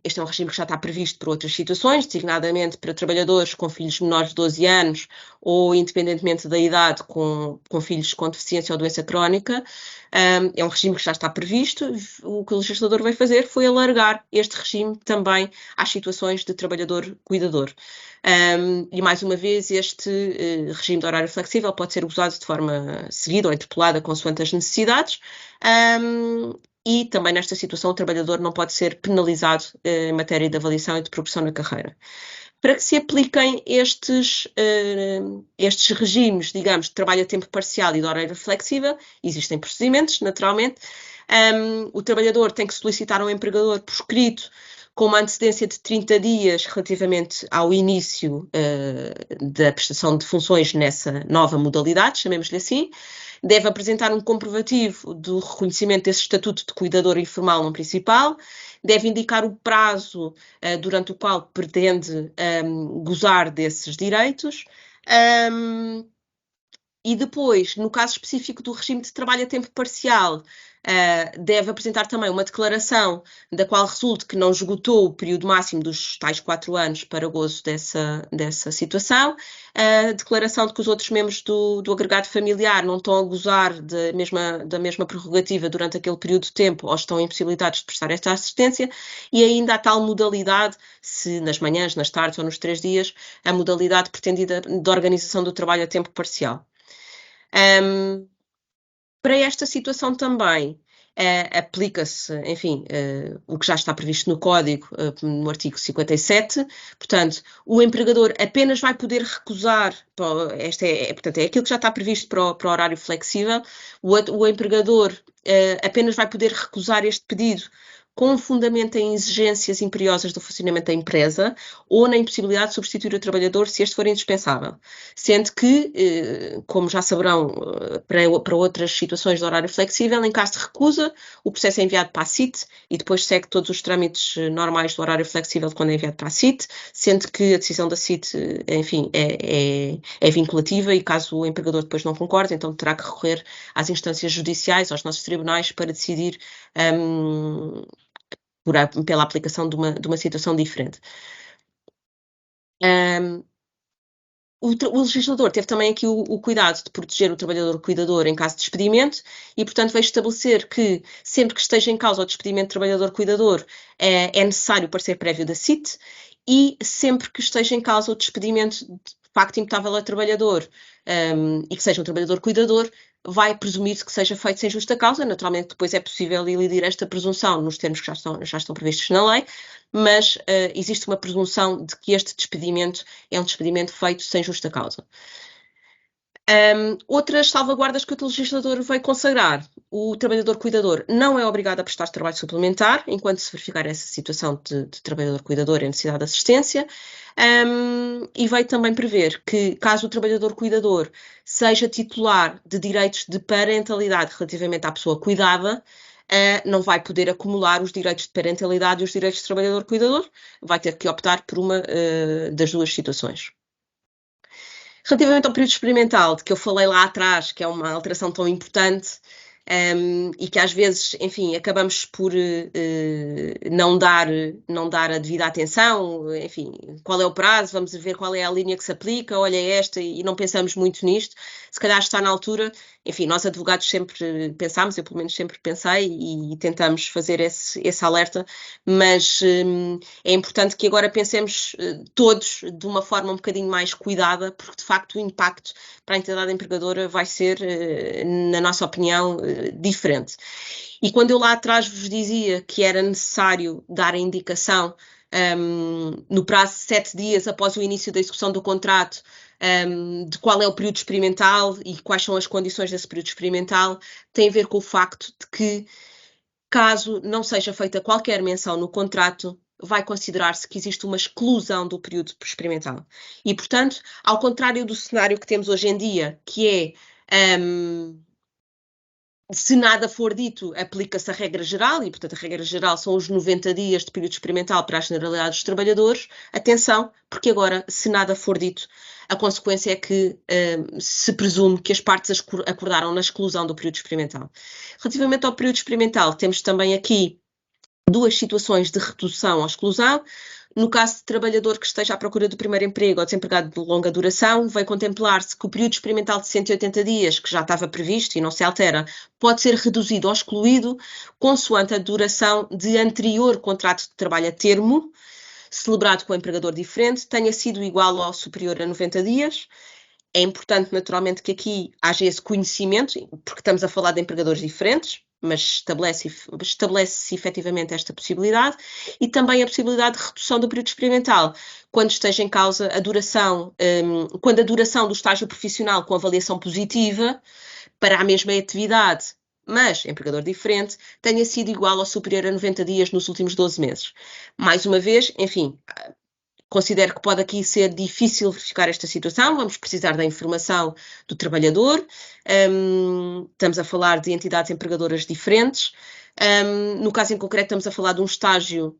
Este é um regime que já está previsto por outras situações, designadamente para trabalhadores com filhos menores de 12 anos ou, independentemente da idade, com filhos com deficiência ou doença crónica. É um regime que já está previsto. O que o legislador vai fazer foi alargar este regime também às situações de trabalhador cuidador. E, mais uma vez, este regime de horário flexível pode ser usado de forma seguida ou interpolada consoante as necessidades. E também nesta situação o trabalhador não pode ser penalizado em matéria de avaliação e de progressão na carreira. Para que se apliquem estes regimes, digamos, de trabalho a tempo parcial e de horário flexível, existem procedimentos, naturalmente. O trabalhador tem que solicitar ao empregador por escrito com uma antecedência de 30 dias relativamente ao início da prestação de funções nessa nova modalidade, chamemos-lhe assim. Deve apresentar um comprovativo do reconhecimento desse estatuto de cuidador informal no principal, deve indicar o prazo durante o qual pretende gozar desses direitos, e depois, no caso específico do regime de trabalho a tempo parcial, deve apresentar também uma declaração da qual resulte que não esgotou o período máximo dos tais 4 anos para gozo dessa situação, declaração de que os outros membros do agregado familiar não estão a gozar da mesma prerrogativa durante aquele período de tempo ou estão impossibilitados de prestar esta assistência, e ainda a tal modalidade, se nas manhãs, nas tardes ou nos 3 dias, a modalidade pretendida de organização do trabalho a tempo parcial. Para esta situação também aplica-se, enfim, o que já está previsto no Código, no artigo 57, portanto, o empregador apenas vai poder recusar, portanto, é aquilo que já está previsto para o horário flexível, o empregador apenas vai poder recusar este pedido com fundamento em exigências imperiosas do funcionamento da empresa ou na impossibilidade de substituir o trabalhador se este for indispensável. Sendo que, como já saberão, para outras situações de horário flexível, em caso de recusa, o processo é enviado para a CIT e depois segue todos os trâmites normais do horário flexível quando é enviado para a CIT, sendo que a decisão da CIT, enfim, é vinculativa e caso o empregador depois não concorde, então terá que recorrer às instâncias judiciais, aos nossos tribunais, para decidir pela aplicação de uma situação diferente. O legislador teve também aqui o cuidado de proteger o trabalhador cuidador em caso de despedimento e, portanto, veio estabelecer que sempre que esteja em causa o despedimento de trabalhador cuidador é necessário o parecer prévio da CIT e sempre que esteja em causa o despedimento de facto imputável a trabalhador e que seja um trabalhador cuidador, vai presumir-se que seja feito sem justa causa. Naturalmente, depois é possível elidir esta presunção nos termos que já estão previstos na lei, mas existe uma presunção de que este despedimento é um despedimento feito sem justa causa. Outras salvaguardas que o legislador veio consagrar: o trabalhador cuidador não é obrigado a prestar trabalho suplementar enquanto se verificar essa situação de trabalhador cuidador em necessidade de assistência, e veio também prever que, caso o trabalhador cuidador seja titular de direitos de parentalidade relativamente à pessoa cuidada, não vai poder acumular os direitos de parentalidade e os direitos de trabalhador cuidador, vai ter que optar por uma das duas situações. Relativamente ao período experimental, de que eu falei lá atrás, que é uma alteração tão importante e que às vezes, enfim, acabamos por não dar a devida atenção, enfim, qual é o prazo, vamos ver qual é a linha que se aplica, olha esta, e não pensamos muito nisto. Se calhar está na altura, enfim, nós advogados sempre pensámos, eu pelo menos sempre pensei e tentamos fazer esse alerta, mas é importante que agora pensemos todos de uma forma um bocadinho mais cuidada, porque de facto o impacto para a entidade empregadora vai ser, na nossa opinião, diferente. E quando eu lá atrás vos dizia que era necessário dar a indicação no prazo de 7 dias após o início da execução do contrato, de qual é o período experimental e quais são as condições desse período experimental, tem a ver com o facto de que, caso não seja feita qualquer menção no contrato, vai considerar-se que existe uma exclusão do período experimental. E, portanto, ao contrário do cenário que temos hoje em dia, que é se nada for dito, aplica-se a regra geral, e portanto a regra geral são os 90 dias de período experimental para a generalidade dos trabalhadores. Atenção, porque agora, se nada for dito, a consequência é que se presume que as partes acordaram na exclusão do período experimental. Relativamente ao período experimental, temos também aqui duas situações de redução ou exclusão. No caso de trabalhador que esteja à procura do primeiro emprego ou desempregado de longa duração, vai contemplar-se que o período experimental de 180 dias, que já estava previsto e não se altera, pode ser reduzido ou excluído consoante a duração de anterior contrato de trabalho a termo, celebrado com o empregador diferente, tenha sido igual ou superior a 90 dias. É importante, naturalmente, que aqui haja esse conhecimento, porque estamos a falar de empregadores diferentes, mas estabelece-se efetivamente esta possibilidade, e também a possibilidade de redução do período experimental, quando esteja em causa a duração, quando a duração do estágio profissional com avaliação positiva para a mesma atividade, mas empregador diferente, tenha sido igual ou superior a 90 dias nos últimos 12 meses. Mais uma vez, enfim, considero que pode aqui ser difícil verificar esta situação, vamos precisar da informação do trabalhador, estamos a falar de entidades empregadoras diferentes, no caso em concreto estamos a falar de um estágio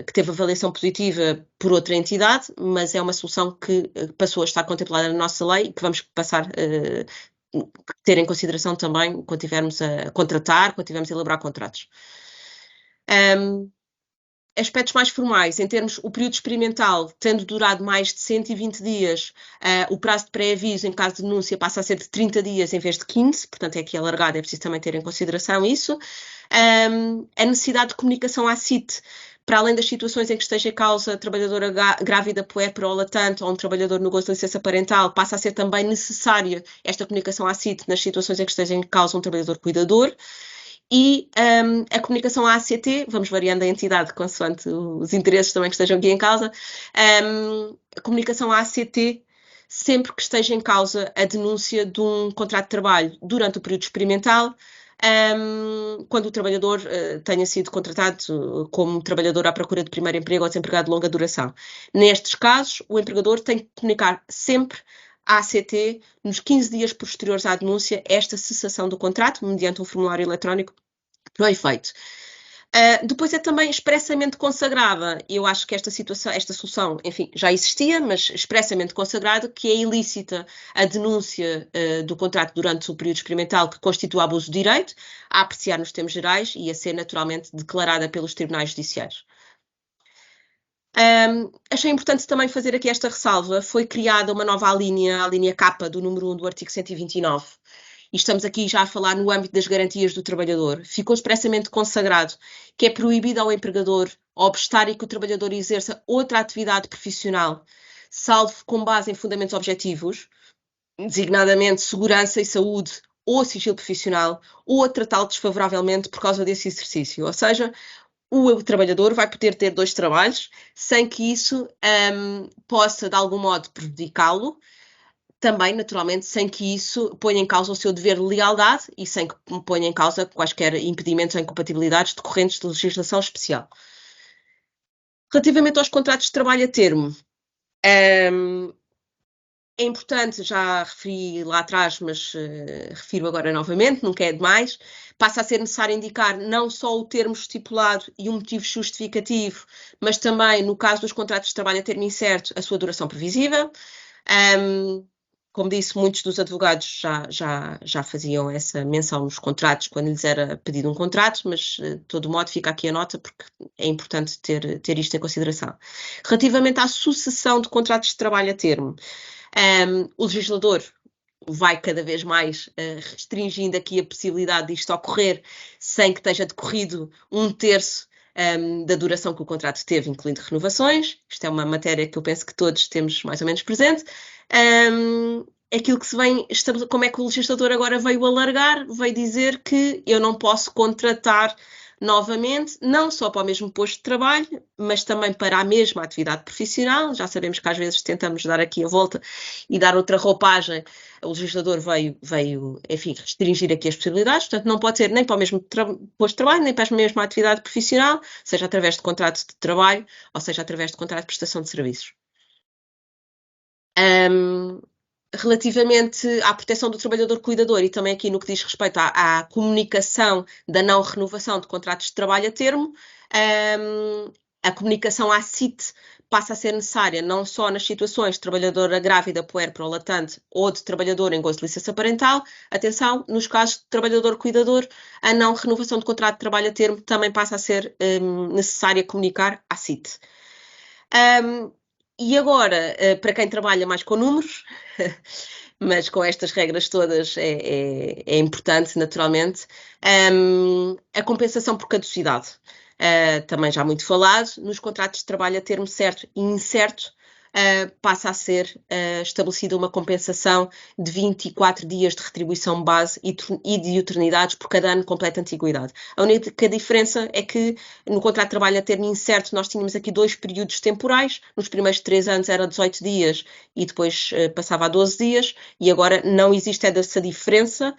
que teve avaliação positiva por outra entidade, mas é uma solução que passou a estar contemplada na nossa lei e que vamos passar a ter em consideração também quando tivermos a contratar, quando tivermos a elaborar contratos. Aspectos mais formais, em termos, o período experimental, tendo durado mais de 120 dias, o prazo de pré-aviso em caso de denúncia passa a ser de 30 dias em vez de 15, portanto é aqui alargado, é preciso também ter em consideração isso. A necessidade de comunicação à CIT, para além das situações em que esteja em causa a trabalhadora grávida, puérpera ou latente, ou um trabalhador no gozo de licença parental, passa a ser também necessária esta comunicação à CIT nas situações em que esteja em causa um trabalhador cuidador. E a comunicação à ACT, vamos variando a entidade consoante os interesses também que estejam aqui em causa, a comunicação à ACT sempre que esteja em causa a denúncia de um contrato de trabalho durante o período experimental, quando o trabalhador tenha sido contratado como trabalhador à procura de primeiro emprego ou desempregado de longa duração. Nestes casos, o empregador tem que comunicar sempre à ACT, nos 15 dias posteriores à denúncia, esta cessação do contrato, mediante um formulário eletrónico para o efeito. Depois é também expressamente consagrada, eu acho que esta solução, enfim, já existia, mas expressamente consagrado, que é ilícita a denúncia do contrato durante o período experimental que constitua abuso de direito, a apreciar nos termos gerais e a ser naturalmente declarada pelos tribunais judiciários. Achei importante também fazer aqui esta ressalva, foi criada uma nova alínea, a linha K do número 1 do artigo 129, e estamos aqui já a falar no âmbito das garantias do trabalhador. Ficou expressamente consagrado que é proibido ao empregador obstar que o trabalhador exerça outra atividade profissional, salvo com base em fundamentos objetivos, designadamente segurança e saúde ou sigilo profissional, ou a tratá-lo desfavoravelmente por causa desse exercício. Ou seja, o trabalhador vai poder ter 2 trabalhos sem que isso possa, de algum modo, prejudicá-lo, também, naturalmente, sem que isso ponha em causa o seu dever de lealdade e sem que ponha em causa quaisquer impedimentos ou incompatibilidades decorrentes de legislação especial. Relativamente aos contratos de trabalho a termo, é importante, já referi lá atrás, mas refiro agora novamente, nunca é demais, passa a ser necessário indicar não só o termo estipulado e um motivo justificativo, mas também, no caso dos contratos de trabalho a termo incerto, a sua duração previsível. Como disse, muitos dos advogados já faziam essa menção nos contratos quando lhes era pedido um contrato, mas de todo modo fica aqui a nota porque é importante ter isto em consideração. Relativamente à sucessão de contratos de trabalho a termo, o legislador vai cada vez mais restringindo aqui a possibilidade disto ocorrer sem que esteja decorrido 1/3 da duração que o contrato teve, incluindo renovações. Isto é uma matéria que eu penso que todos temos mais ou menos presente. Aquilo que se vem estabelecer, como é que o legislador agora veio alargar, veio dizer que eu não posso contratar novamente, não só para o mesmo posto de trabalho, mas também para a mesma atividade profissional. Já sabemos que às vezes tentamos dar aqui a volta e dar outra roupagem. O legislador veio, enfim, restringir aqui as possibilidades, portanto não pode ser nem para o mesmo posto de trabalho, nem para a mesma atividade profissional, seja através de contrato de trabalho, ou seja através de contrato de prestação de serviços. Relativamente à proteção do trabalhador cuidador e também aqui no que diz respeito à comunicação da não renovação de contratos de trabalho a termo, a comunicação à CIT passa a ser necessária não só nas situações de trabalhadora grávida, puérpera ou latente ou de trabalhador em gozo de licença parental. Atenção, nos casos de trabalhador cuidador, a não renovação de contrato de trabalho a termo também passa a ser necessária comunicar à CIT. E agora, para quem trabalha mais com números, mas com estas regras todas é importante, naturalmente, a compensação por caducidade. Também já muito falado, nos contratos de trabalho a termo certo e incerto, passa a ser estabelecida uma compensação de 24 dias de retribuição base e de eternidades por cada ano completa antiguidade. A única diferença é que no contrato de trabalho a termo incerto nós tínhamos aqui 2 períodos temporais, nos primeiros 3 anos era 18 dias e depois passava a 12 dias, e agora não existe essa diferença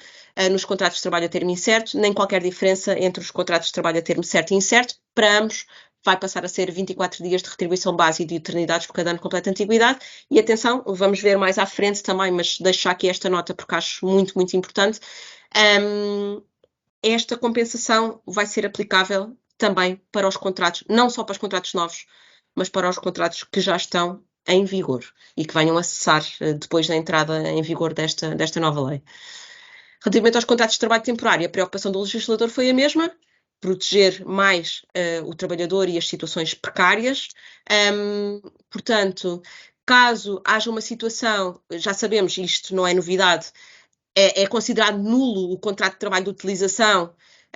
nos contratos de trabalho a termo incerto, nem qualquer diferença entre os contratos de trabalho a termo certo e incerto. Para ambos vai passar a ser 24 dias de retribuição base e de eternidades por cada ano completa antiguidade. E atenção, vamos ver mais à frente também, mas deixo aqui esta nota porque acho muito, muito importante. Esta compensação vai ser aplicável também para os contratos, não só para os contratos novos, mas para os contratos que já estão em vigor e que venham a cessar depois da entrada em vigor desta nova lei. Relativamente aos contratos de trabalho temporário, a preocupação do legislador foi a mesma: proteger mais o trabalhador e as situações precárias. Portanto, caso haja uma situação, já sabemos, isto não é novidade, é considerado nulo o contrato de trabalho de utilização,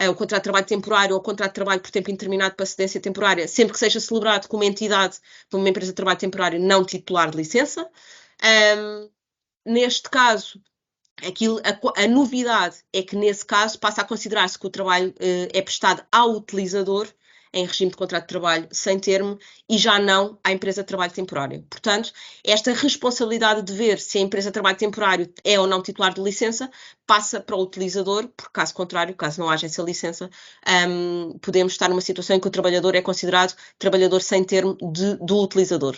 o contrato de trabalho temporário ou o contrato de trabalho por tempo indeterminado para cedência temporária, sempre que seja celebrado com uma entidade, por uma empresa de trabalho temporário não titular de licença. Neste caso, a novidade é que, nesse caso, passa a considerar-se que o trabalho é prestado ao utilizador em regime de contrato de trabalho sem termo e já não à empresa de trabalho temporário. Portanto, esta responsabilidade de ver se a empresa de trabalho temporário é ou não titular de licença passa para o utilizador, porque caso contrário, caso não haja essa licença, podemos estar numa situação em que o trabalhador é considerado trabalhador sem termo do utilizador.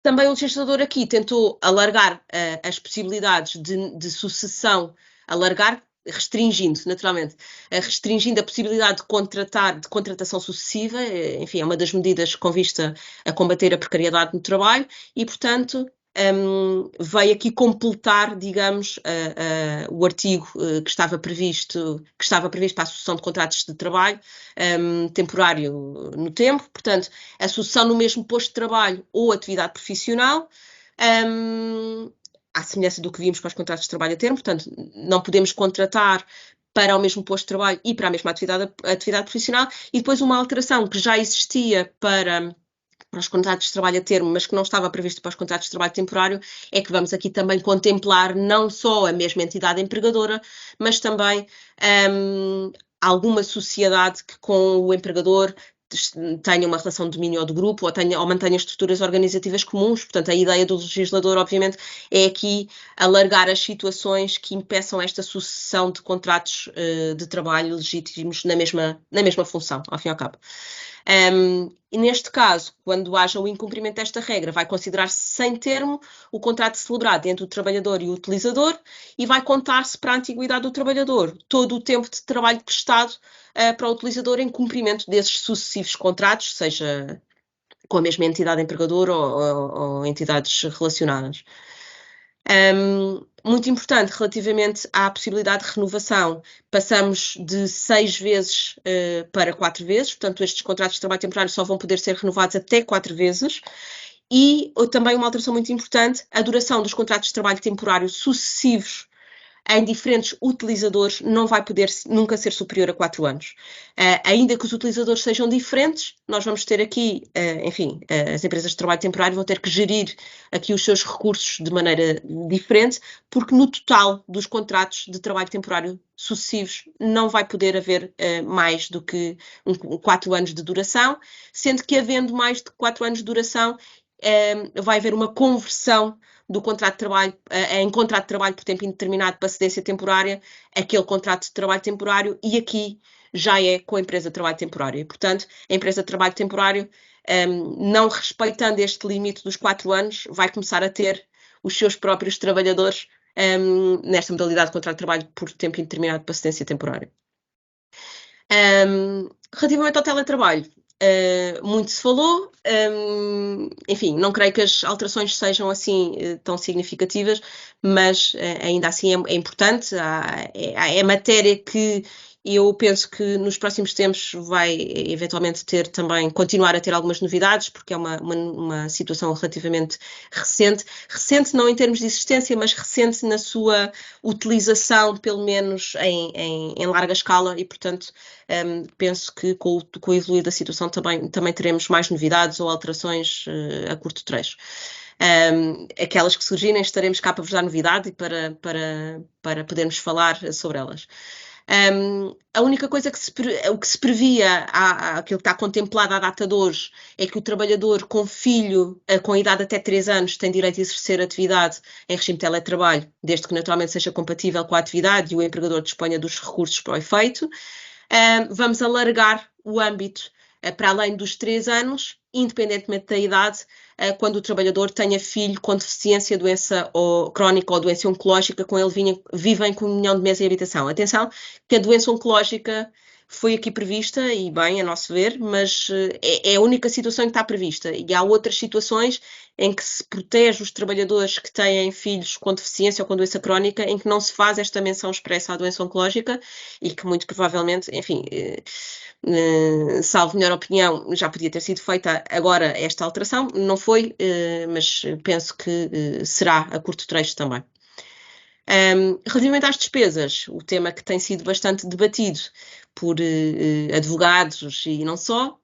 Também o legislador aqui tentou alargar as possibilidades de sucessão, restringindo, naturalmente, restringindo a possibilidade de contratação sucessiva. Enfim, é uma das medidas com vista a combater a precariedade no trabalho e, portanto, veio aqui completar, digamos, o artigo que estava previsto para a sucessão de contratos de trabalho temporário no tempo. Portanto, a sucessão no mesmo posto de trabalho ou atividade profissional, à semelhança do que vimos para os contratos de trabalho a termo. Portanto, não podemos contratar para o mesmo posto de trabalho e para a mesma atividade profissional. E depois uma alteração que já existia para os contratos de trabalho a termo, mas que não estava previsto para os contratos de trabalho temporário, é que vamos aqui também contemplar não só a mesma entidade empregadora, mas também alguma sociedade que com o empregador tenha uma relação de domínio ou de grupo ou mantenha estruturas organizativas comuns. Portanto, a ideia do legislador, obviamente, é aqui alargar as situações que impeçam esta sucessão de contratos de trabalho legítimos na mesma função, ao fim e ao cabo. E neste caso, quando haja o incumprimento desta regra, vai considerar-se sem termo o contrato celebrado entre o trabalhador e o utilizador e vai contar-se para a antiguidade do trabalhador todo o tempo de trabalho prestado para o utilizador em cumprimento desses sucessivos contratos, seja com a mesma entidade empregadora ou entidades relacionadas. Muito importante, relativamente à possibilidade de renovação, passamos de 6 vezes para 4 vezes, portanto estes contratos de trabalho temporário só vão poder ser renovados até 4 vezes, E também uma alteração muito importante, a duração dos contratos de trabalho temporário sucessivos em diferentes utilizadores não vai poder nunca ser superior a 4 anos. Ainda que os utilizadores sejam diferentes, nós vamos ter aqui, enfim, as empresas de trabalho temporário vão ter que gerir aqui os seus recursos de maneira diferente, porque no total dos contratos de trabalho temporário sucessivos não vai poder haver mais do que 4 anos de duração, sendo que havendo mais de 4 anos de duração, vai haver uma conversão do contrato de trabalho em contrato de trabalho por tempo indeterminado para cedência temporária, aquele contrato de trabalho temporário, e aqui já é com a empresa de trabalho temporário. E, portanto, a empresa de trabalho temporário, não respeitando este limite dos 4 anos, vai começar a ter os seus próprios trabalhadores nesta modalidade de contrato de trabalho por tempo indeterminado para cedência temporária. Relativamente ao teletrabalho, muito se falou, enfim, não creio que as alterações sejam assim tão significativas, mas ainda assim é importante, é matéria que eu penso que nos próximos tempos vai eventualmente ter também, continuar a ter algumas novidades, porque é uma situação relativamente recente não em termos de existência, mas recente na sua utilização, pelo menos em larga escala, e portanto penso que com o evoluir da situação também teremos mais novidades ou alterações a curto trecho. Aquelas que surgirem, estaremos cá para vos dar novidade e para podermos falar sobre elas. A única coisa o que se previa, aquilo que está contemplado à data de hoje, é que o trabalhador com filho com idade até 3 anos tem direito a exercer atividade em regime de teletrabalho, desde que naturalmente seja compatível com a atividade e o empregador disponha dos recursos para o efeito. Vamos alargar o âmbito para além dos 3 anos, independentemente da idade, quando o trabalhador tenha filho com deficiência, doença crónica ou doença oncológica, com ele vivem com comunhão de mesa e habitação. Atenção, que a doença oncológica foi aqui prevista, e bem, a nosso ver, mas é a única situação que está prevista. E há outras situações em que se protege os trabalhadores que têm filhos com deficiência ou com doença crónica, em que não se faz esta menção expressa à doença oncológica e que muito provavelmente, enfim, salvo melhor opinião, já podia ter sido feita agora esta alteração. Não foi, mas penso que será a curto trecho também. Relativamente às despesas, o tema que tem sido bastante debatido por advogados e não só,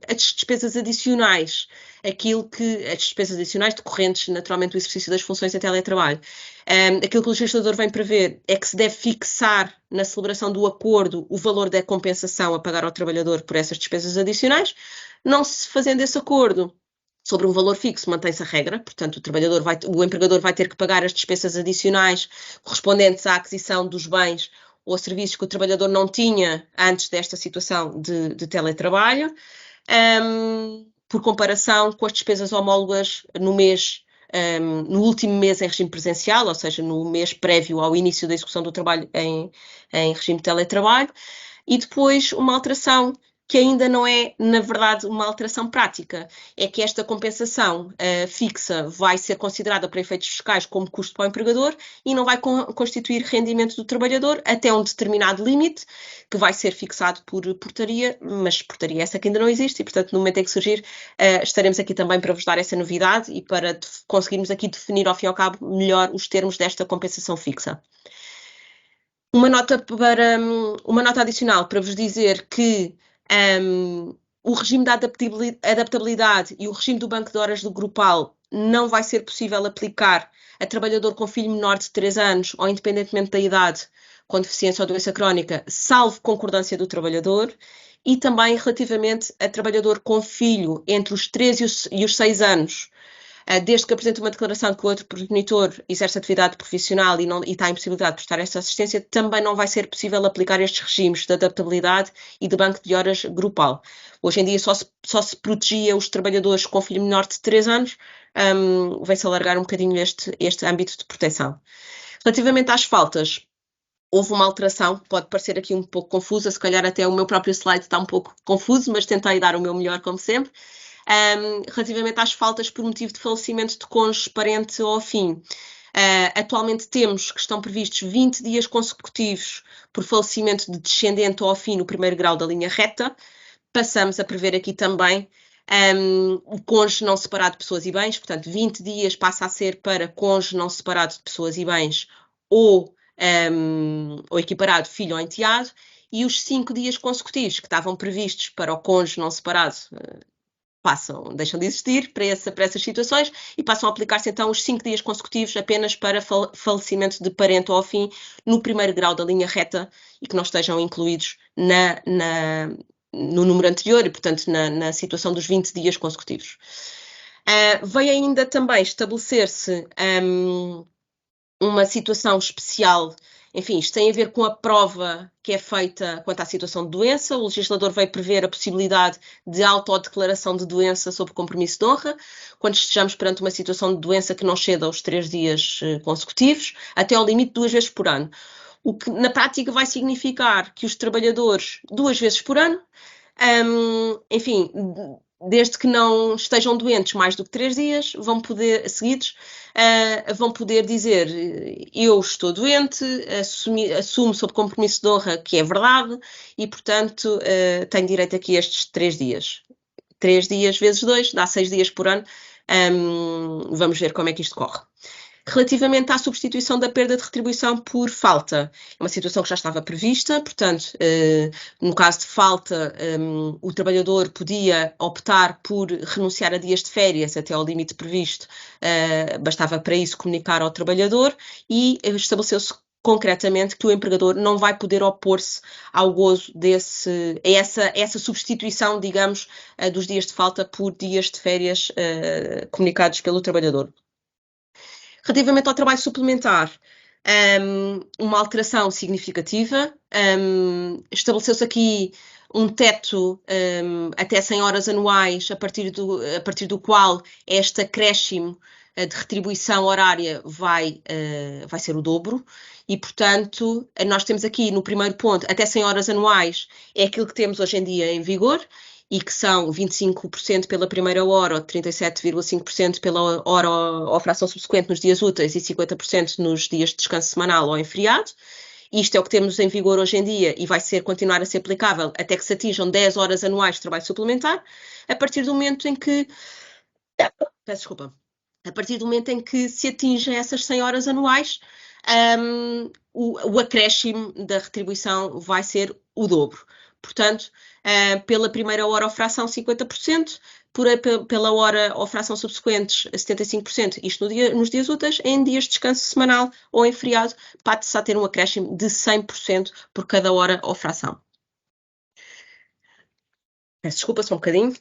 as despesas adicionais, as despesas adicionais decorrentes naturalmente do exercício das funções de teletrabalho. Aquilo que o legislador vem prever é que se deve fixar na celebração do acordo o valor da compensação a pagar ao trabalhador por essas despesas adicionais. Não se fazendo esse acordo sobre um valor fixo, mantém-se a regra, portanto o empregador vai ter que pagar as despesas adicionais correspondentes à aquisição dos bens ou serviços que o trabalhador não tinha antes desta situação de teletrabalho, por comparação com as despesas homólogas no último mês em regime presencial, ou seja, no mês prévio ao início da execução do trabalho em regime de teletrabalho. E depois uma alteração que ainda não é, na verdade, uma alteração prática, é que esta compensação fixa vai ser considerada para efeitos fiscais como custo para o empregador e não vai constituir rendimento do trabalhador até um determinado limite, que vai ser fixado por portaria, mas portaria essa que ainda não existe e, portanto, no momento em que surgir, estaremos aqui também para vos dar essa novidade e para conseguirmos aqui definir, ao fim e ao cabo, melhor os termos desta compensação fixa. Uma nota adicional para vos dizer que o regime da adaptabilidade e o regime do banco de horas do grupal não vai ser possível aplicar a trabalhador com filho menor de 3 anos ou independentemente da idade, com deficiência ou doença crónica, salvo concordância do trabalhador, e também relativamente a trabalhador com filho entre os 3 e os 6 anos, desde que apresente uma declaração de que o outro progenitor exerce atividade profissional e está em possibilidade de prestar esta assistência, também não vai ser possível aplicar estes regimes de adaptabilidade e de banco de horas grupal. Hoje em dia só se protegia os trabalhadores com filho menor de 3 anos, vai-se alargar um bocadinho este âmbito de proteção. Relativamente às faltas, houve uma alteração, pode parecer aqui um pouco confusa, se calhar até o meu próprio slide está um pouco confuso, mas tentei dar o meu melhor como sempre. Relativamente às faltas por motivo de falecimento de cônjuge, parente ou afim. Atualmente temos que estão previstos 20 dias consecutivos por falecimento de descendente ou afim no primeiro grau da linha reta. Passamos a prever aqui também O cônjuge não separado de pessoas e bens, portanto, 20 dias passa a ser para cônjuge não separado de pessoas e bens ou equiparado filho ou enteado, e os 5 dias consecutivos que estavam previstos para o cônjuge não separado deixam de existir para essas situações e passam a aplicar-se então os 5 dias consecutivos apenas para falecimento de parente ou afim no primeiro grau da linha reta e que não estejam incluídos no número anterior e, portanto, na situação dos 20 dias consecutivos. Veio ainda também estabelecer-se uma situação especial. Enfim, isto tem a ver com a prova que é feita quanto à situação de doença. O legislador veio prever a possibilidade de autodeclaração de doença sob compromisso de honra, quando estejamos perante uma situação de doença que não ceda aos 3 dias consecutivos, até ao limite de 2 vezes por ano. O que na prática vai significar que os trabalhadores 2 vezes por ano, enfim, desde que não estejam doentes mais do que 3 dias, vão poder, seguidos, vão poder dizer eu estou doente, assumo sob compromisso de honra que é verdade e, portanto, tenho direito aqui a estes 3 dias. 3 dias vezes 2 dá 6 dias por ano. Vamos ver como é que isto corre. Relativamente à substituição da perda de retribuição por falta, é uma situação que já estava prevista, portanto, no caso de falta, o trabalhador podia optar por renunciar a dias de férias até ao limite previsto, bastava para isso comunicar ao trabalhador e estabeleceu-se concretamente que o empregador não vai poder opor-se ao gozo essa substituição, digamos, dos dias de falta por dias de férias comunicados pelo trabalhador. Relativamente ao trabalho suplementar, uma alteração significativa, estabeleceu-se aqui um teto até 100 horas anuais, a partir do qual este acréscimo de retribuição horária vai ser o dobro e, portanto, nós temos aqui no primeiro ponto, até 100 horas anuais, é aquilo que temos hoje em dia em vigor, e que são 25% pela primeira hora, ou 37,5% pela hora ou fração subsequente nos dias úteis e 50% nos dias de descanso semanal ou em feriado. Isto é o que temos em vigor hoje em dia e vai continuar a ser aplicável até que se atinjam 10 horas anuais de trabalho suplementar, a partir do momento em que... Peço desculpa. A partir do momento em que se atingem essas 100 horas anuais, o acréscimo da retribuição vai ser o dobro. Portanto, pela primeira hora ou fração 50%, pela hora ou fração subsequentes 75%, isto nos dias úteis, em dias de descanso semanal ou em feriado, passa a ter um acréscimo de 100% por cada hora ou fração. Peço desculpa só um bocadinho.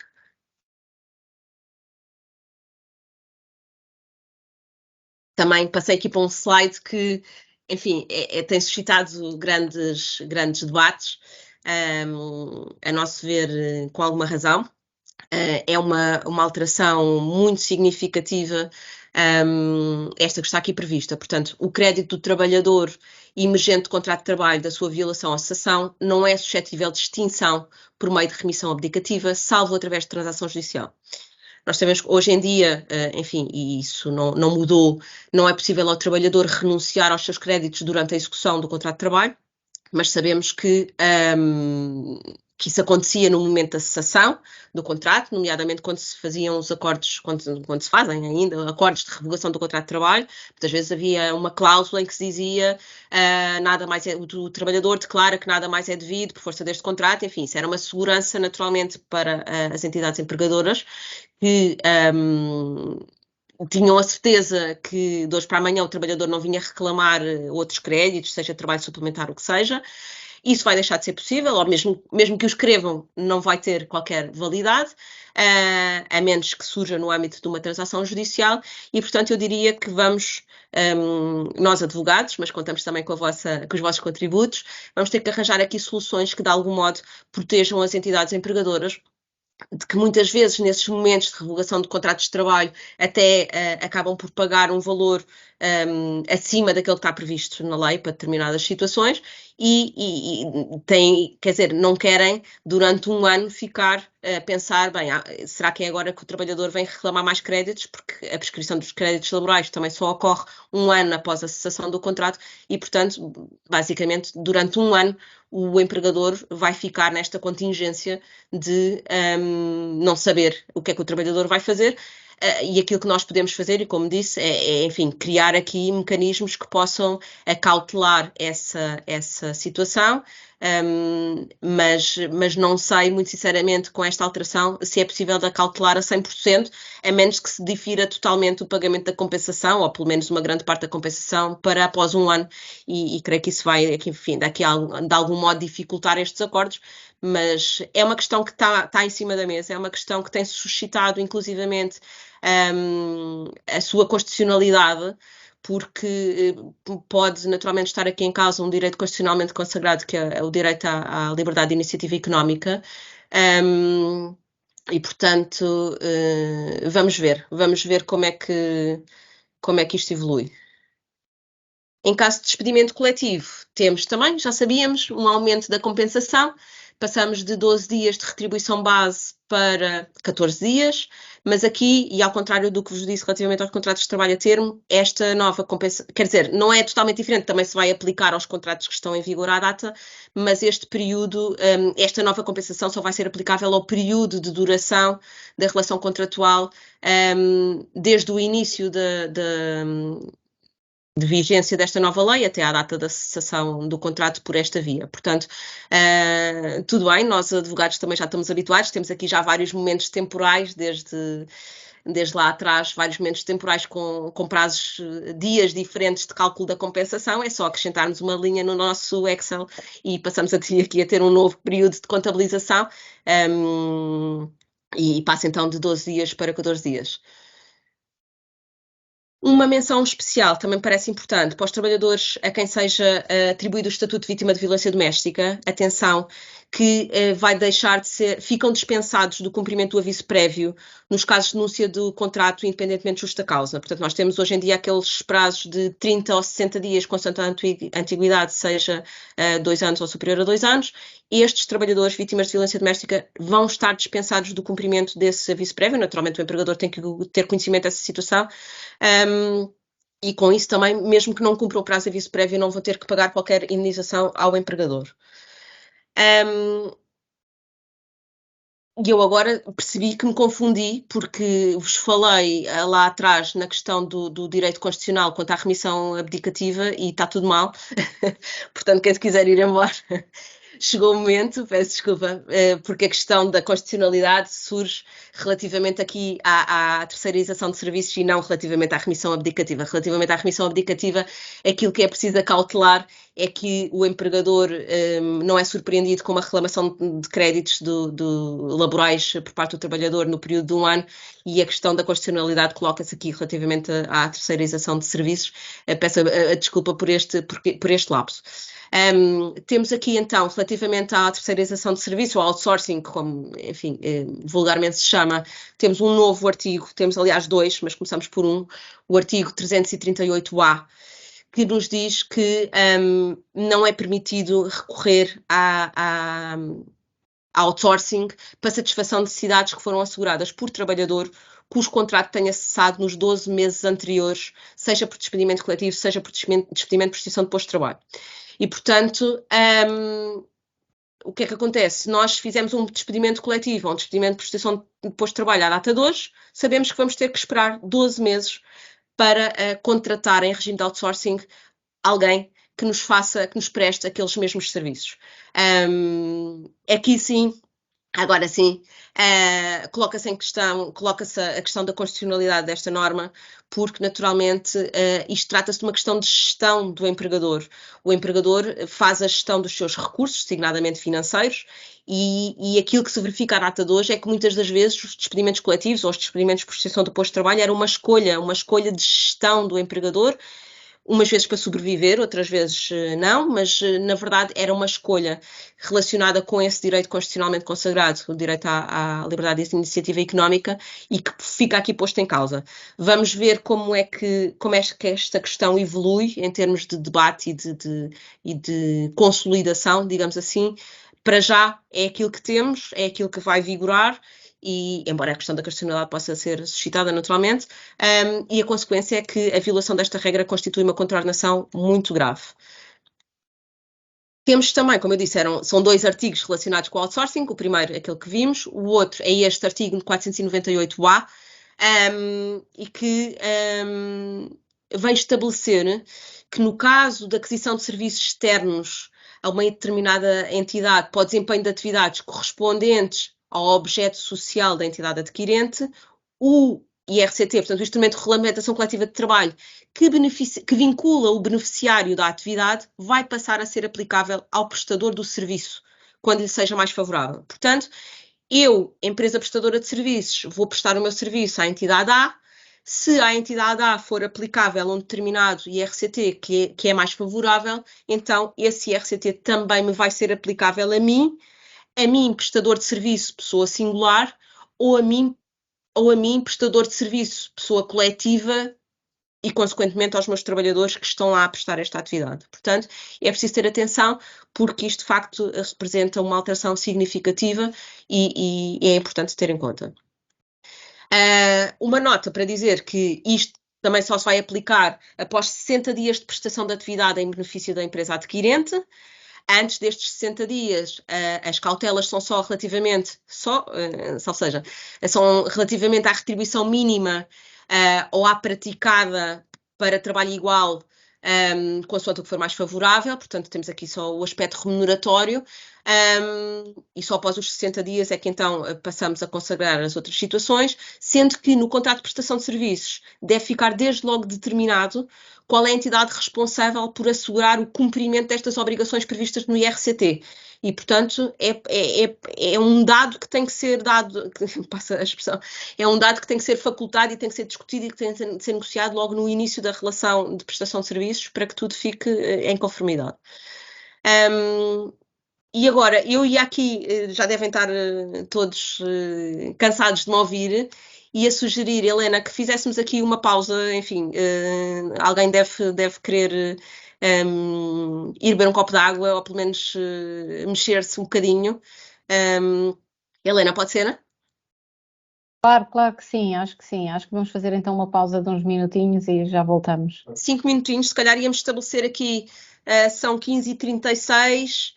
Também passei aqui para um slide que, enfim, tem suscitado grandes debates, a nosso ver, com alguma razão. É uma alteração muito significativa, esta que está aqui prevista. Portanto, o crédito do trabalhador emergente de contrato de trabalho da sua violação ou cessação não é suscetível de extinção por meio de remissão abdicativa, salvo através de transação judicial. Nós sabemos que hoje em dia, enfim, e isso não mudou, não é possível ao trabalhador renunciar aos seus créditos durante a execução do contrato de trabalho, mas sabemos que isso acontecia no momento da cessação do contrato, nomeadamente quando se faziam os acordos, quando se fazem ainda acordos de revogação do contrato de trabalho, muitas vezes havia uma cláusula em que se dizia nada mais o trabalhador declara que nada mais é devido por força deste contrato, enfim, isso era uma segurança naturalmente para as entidades empregadoras que tinham a certeza que de hoje para amanhã o trabalhador não vinha reclamar outros créditos, seja trabalho suplementar, o que seja. Isso vai deixar de ser possível, ou mesmo que o escrevam, não vai ter qualquer validade, a menos que surja no âmbito de uma transação judicial, e portanto eu diria que vamos, nós advogados, mas contamos também com os vossos contributos, vamos ter que arranjar aqui soluções que de algum modo protejam as entidades empregadoras, de que muitas vezes nesses momentos de revogação de contratos de trabalho até acabam por pagar um valor acima daquele que está previsto na lei para determinadas situações e têm, quer dizer, não querem durante um ano ficar a pensar, bem, será que é agora que o trabalhador vem reclamar mais créditos? Porque a prescrição dos créditos laborais também só ocorre um ano após a cessação do contrato e, portanto, basicamente, durante um ano o empregador vai ficar nesta contingência de não saber o que é que o trabalhador vai fazer. E aquilo que nós podemos fazer, e como disse, enfim, criar aqui mecanismos que possam acautelar essa situação, mas não sei, muito sinceramente, com esta alteração, se é possível de acautelar a 100%, a menos que se difira totalmente o pagamento da compensação, ou pelo menos uma grande parte da compensação, para após um ano, e creio que isso vai, enfim, daqui de algum modo dificultar estes acordos, mas é uma questão que está em cima da mesa, é uma questão que tem suscitado, inclusivamente, a sua constitucionalidade, porque pode naturalmente estar aqui em causa um direito constitucionalmente consagrado, que é o direito à liberdade de iniciativa económica, e portanto vamos ver como é que isto evolui. Em caso de despedimento coletivo, temos também, já sabíamos, um aumento da compensação. Passamos de 12 dias de retribuição base para 14 dias, mas aqui, e ao contrário do que vos disse relativamente aos contratos de trabalho a termo, esta nova compensação, quer dizer, não é totalmente diferente, também se vai aplicar aos contratos que estão em vigor à data, mas este período, esta nova compensação só vai ser aplicável ao período de duração da relação contratual, desde o início de vigência desta nova lei até à data da cessação do contrato por esta via. Portanto, tudo bem, nós advogados também já estamos habituados, temos aqui já vários momentos temporais, desde lá atrás, vários momentos temporais com prazos, dias diferentes de cálculo da compensação, é só acrescentarmos uma linha no nosso Excel e passamos aqui a ter um novo período de contabilização, e passa então de 12 dias para 14 dias. Uma menção especial também parece importante para os trabalhadores a quem seja atribuído o estatuto de vítima de violência doméstica. Atenção, que vai deixar de ser, ficam dispensados do cumprimento do aviso prévio nos casos de denúncia do contrato, independentemente de justa causa. Portanto, nós temos hoje em dia aqueles prazos de 30 ou 60 dias, constante a antiguidade, seja 2 anos ou superior a 2 anos. Estes trabalhadores vítimas de violência doméstica vão estar dispensados do cumprimento desse aviso prévio. Naturalmente, o empregador tem que ter conhecimento dessa situação. E com isso também, mesmo que não cumpra o prazo de aviso prévio, não vão ter que pagar qualquer indenização ao empregador. E eu agora percebi que me confundi, porque vos falei lá atrás na questão do direito constitucional quanto à remissão abdicativa e está tudo mal. Portanto, quem se quiser ir embora, chegou o momento, peço desculpa, porque a questão da constitucionalidade surge relativamente aqui à terceirização de serviços e não relativamente à remissão abdicativa. Relativamente à remissão abdicativa, aquilo que é preciso acautelar é que o empregador não é surpreendido com uma reclamação de créditos laborais por parte do trabalhador no período de um ano, e a questão da constitucionalidade coloca-se aqui relativamente à terceirização de serviços. Peço a desculpa por este lapso. Temos aqui então, relativamente à terceirização de serviço, ou outsourcing, como, enfim, vulgarmente se chama, temos um novo artigo, temos aliás dois, mas começamos por um, o artigo 338A, que nos diz que não é permitido recorrer a outsourcing para satisfação de necessidades que foram asseguradas por trabalhador cujo contrato tenha cessado nos 12 meses anteriores, seja por despedimento coletivo, seja por despedimento por extinção de posto de trabalho. E, portanto, o que é que acontece? Se nós fizemos um despedimento coletivo ou um despedimento por extinção de posto de trabalho à data de hoje, sabemos que vamos ter que esperar 12 meses para contratar em regime de outsourcing alguém que nos preste aqueles mesmos serviços. Aqui sim, agora sim, coloca-se a questão da constitucionalidade desta norma, porque naturalmente isto trata-se de uma questão de gestão do empregador. O empregador faz a gestão dos seus recursos, designadamente financeiros, e aquilo que se verifica à data de hoje é que muitas das vezes os despedimentos coletivos ou os despedimentos por extinção do posto de trabalho era uma escolha de gestão do empregador, umas vezes para sobreviver, outras vezes não, mas na verdade era uma escolha relacionada com esse direito constitucionalmente consagrado, o direito à liberdade de iniciativa económica, e que fica aqui posto em causa. Vamos ver como é que esta questão evolui em termos de debate e de consolidação, digamos assim. Para já é aquilo que temos, é aquilo que vai vigorar, e embora a questão da constitucionalidade possa ser suscitada naturalmente, e a consequência é que a violação desta regra constitui uma contraordenação muito grave. Temos também, como eu disse, são 2 artigos relacionados com o outsourcing. O primeiro, aquele que vimos, o outro é este artigo 498-A, e que vem estabelecer que no caso da aquisição de serviços externos a uma determinada entidade para o desempenho de atividades correspondentes ao objeto social da entidade adquirente, o IRCT, portanto, o Instrumento de Regulamentação Coletiva de Trabalho, que vincula o beneficiário da atividade, vai passar a ser aplicável ao prestador do serviço, quando lhe seja mais favorável. Portanto, eu, empresa prestadora de serviços, vou prestar o meu serviço à entidade A. Se à entidade A for aplicável um determinado IRCT que é mais favorável, então esse IRCT também me vai ser aplicável a mim, prestador de serviço, pessoa singular, ou a mim, prestador de serviço, pessoa coletiva, e, consequentemente, aos meus trabalhadores que estão lá a prestar esta atividade. Portanto, é preciso ter atenção, porque isto, de facto, representa uma alteração significativa e é importante ter em conta. Uma nota para dizer que isto também só se vai aplicar após 60 dias de prestação de atividade em benefício da empresa adquirente. Antes destes 60 dias, as cautelas são só relativamente, ou seja, são relativamente à retribuição mínima ou à praticada para trabalho igual, consoante o que for mais favorável. Portanto, temos aqui só o aspecto remuneratório, e só após os 60 dias é que então passamos a consagrar as outras situações, sendo que no contrato de prestação de serviços deve ficar desde logo determinado qual é a entidade responsável por assegurar o cumprimento destas obrigações previstas no IRCT. E, portanto, é um dado que tem que ser dado, passa a expressão, é um dado que tem que ser facultado e tem que ser discutido e que tem que ser negociado logo no início da relação de prestação de serviços para que tudo fique em conformidade. E agora, eu ia aqui, já devem estar todos cansados de me ouvir, ia sugerir, Helena, que fizéssemos aqui uma pausa, enfim, alguém deve querer ir beber um copo de água ou pelo menos mexer-se um bocadinho. Helena, pode ser? Claro, claro que sim, acho que sim. Acho que vamos fazer então uma pausa de uns minutinhos e já voltamos. 5 minutinhos, se calhar íamos estabelecer aqui, são 15h36,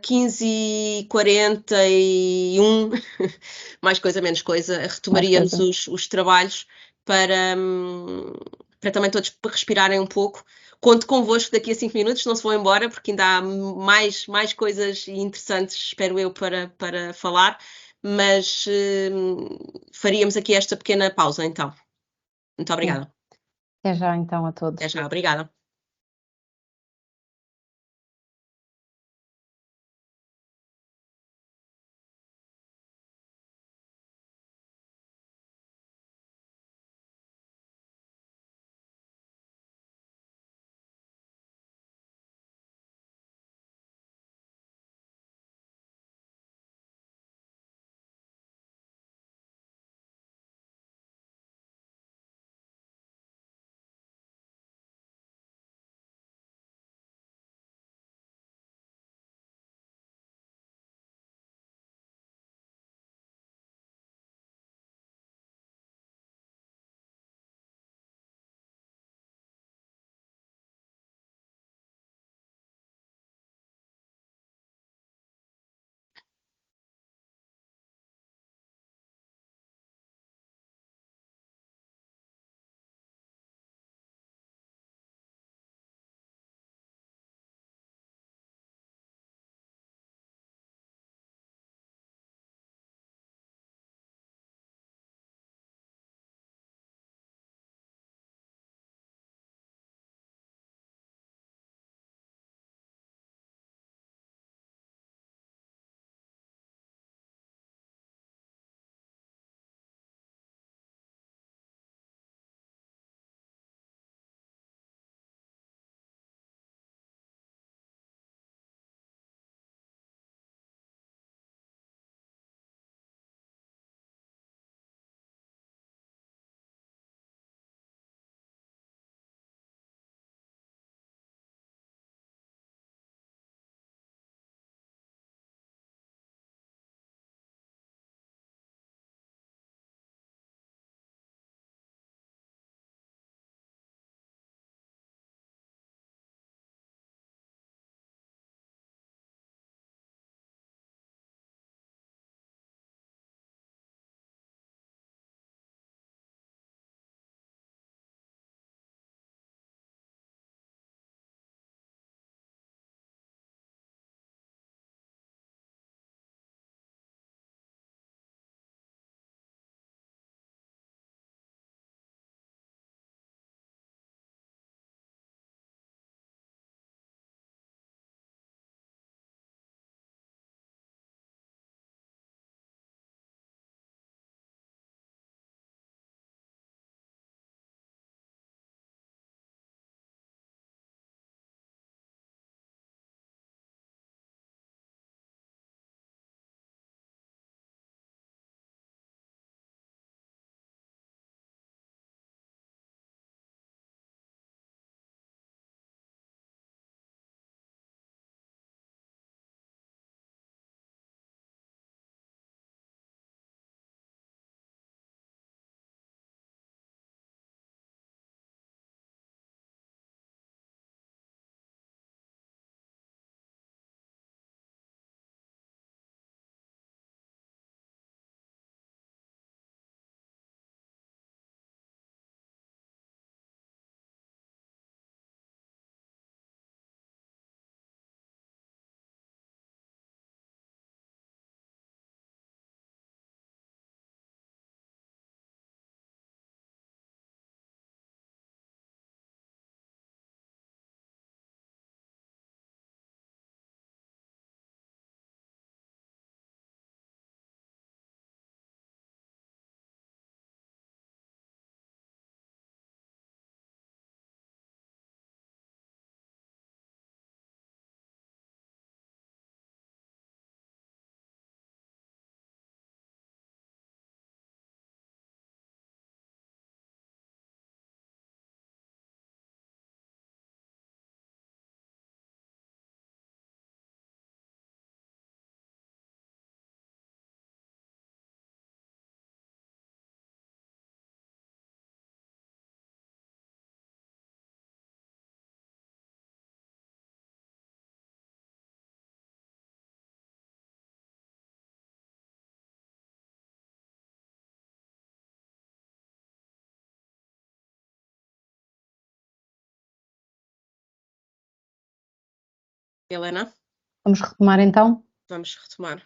15h41, mais coisa, menos coisa, Mais retomaríamos coisa. os trabalhos para, para também todos respirarem um pouco. Conto convosco daqui a 5 minutos, não se vão embora, porque ainda há mais coisas interessantes, espero eu, para falar, mas faríamos aqui esta pequena pausa, então. Muito Sim. obrigada. Até já então a Até todos. já, obrigada. Helena, Vamos retomar então? vamos retomar.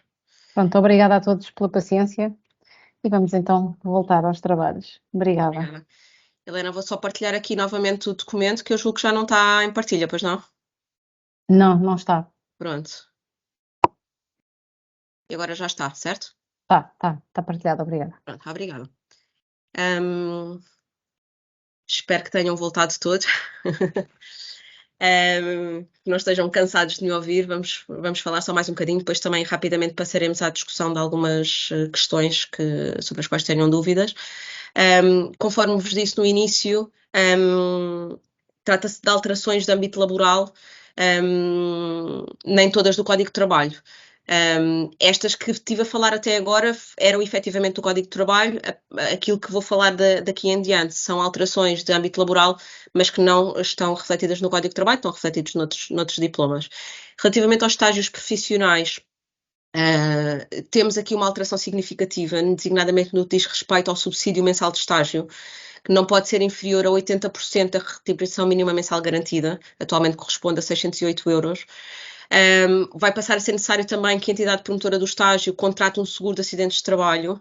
Pronto, obrigada a todos pela paciência e vamos então voltar aos trabalhos. Obrigada. Obrigada. Helena, vou só partilhar aqui novamente o documento que eu julgo que já não está em partilha, pois não? Não, não está. Pronto. E agora já está, certo? Está partilhado, obrigada. Pronto, obrigada. Espero que tenham voltado todos. Que não estejam cansados de me ouvir. Vamos falar só mais um bocadinho, depois também rapidamente passaremos à discussão de algumas questões sobre as quais tenham dúvidas. Conforme vos disse no início, trata-se de alterações de âmbito laboral, nem todas do Código de Trabalho. Estas que estive a falar até agora eram efetivamente do Código de Trabalho. Aquilo que vou falar daqui em diante são alterações de âmbito laboral, mas que não estão refletidas no Código de Trabalho, estão refletidos noutros diplomas. Relativamente aos estágios profissionais, temos aqui uma alteração significativa, designadamente no que diz respeito ao subsídio mensal de estágio, que não pode ser inferior a 80% da retribuição mínima mensal garantida, atualmente corresponde a 608 euros. Vai passar a ser necessário também que a entidade promotora do estágio contrate um seguro de acidentes de trabalho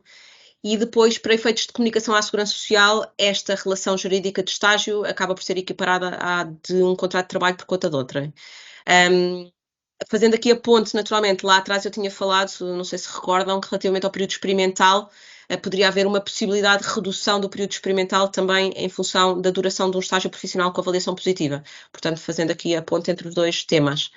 e depois, para efeitos de comunicação à Segurança Social, esta relação jurídica de estágio acaba por ser equiparada à de um contrato de trabalho por conta de outra. Fazendo aqui a ponte, naturalmente, lá atrás eu tinha falado, não sei se recordam, que relativamente ao período experimental, poderia haver uma possibilidade de redução do período experimental também em função da duração de um estágio profissional com avaliação positiva. Portanto, fazendo aqui a ponte entre os dois temas.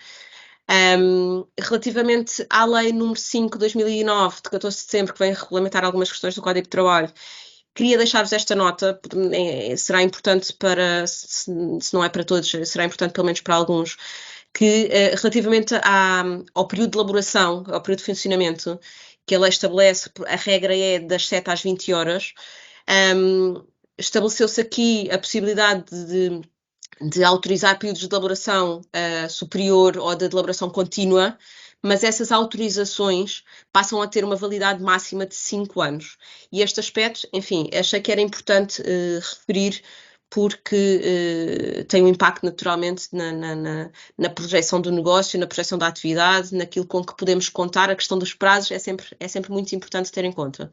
Relativamente à Lei número 5 de 2009, de 14 de setembro, que vem regulamentar algumas questões do Código de Trabalho, queria deixar-vos esta nota, será importante para, se não é para todos, será importante pelo menos para alguns, que relativamente ao período de elaboração, ao período de funcionamento, que a lei estabelece, a regra é das 7 às 20 horas, estabeleceu-se aqui a possibilidade de autorizar períodos de elaboração superior ou de elaboração contínua, mas essas autorizações passam a ter uma validade máxima de 5 anos. E este aspecto, enfim, achei que era importante referir porque tem um impacto naturalmente na projeção do negócio, na projeção da atividade, naquilo com que podemos contar. A questão dos prazos é sempre muito importante ter em conta.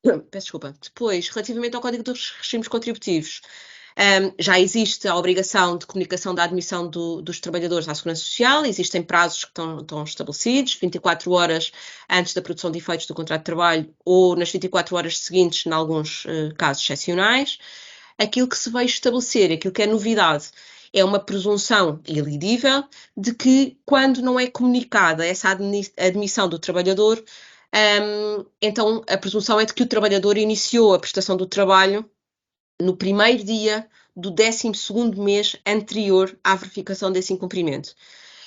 Peço desculpa. Depois, relativamente ao Código dos Regimes Contributivos, já existe a obrigação de comunicação da admissão dos trabalhadores à Segurança Social, existem prazos que estão estabelecidos, 24 horas antes da produção de efeitos do contrato de trabalho ou nas 24 horas seguintes, em alguns casos excepcionais. Aquilo que se veio estabelecer, aquilo que é novidade, é uma presunção ilidível de que, quando não é comunicada essa admissão do trabalhador, então a presunção é de que o trabalhador iniciou a prestação do trabalho no primeiro dia do 12º mês anterior à verificação desse incumprimento.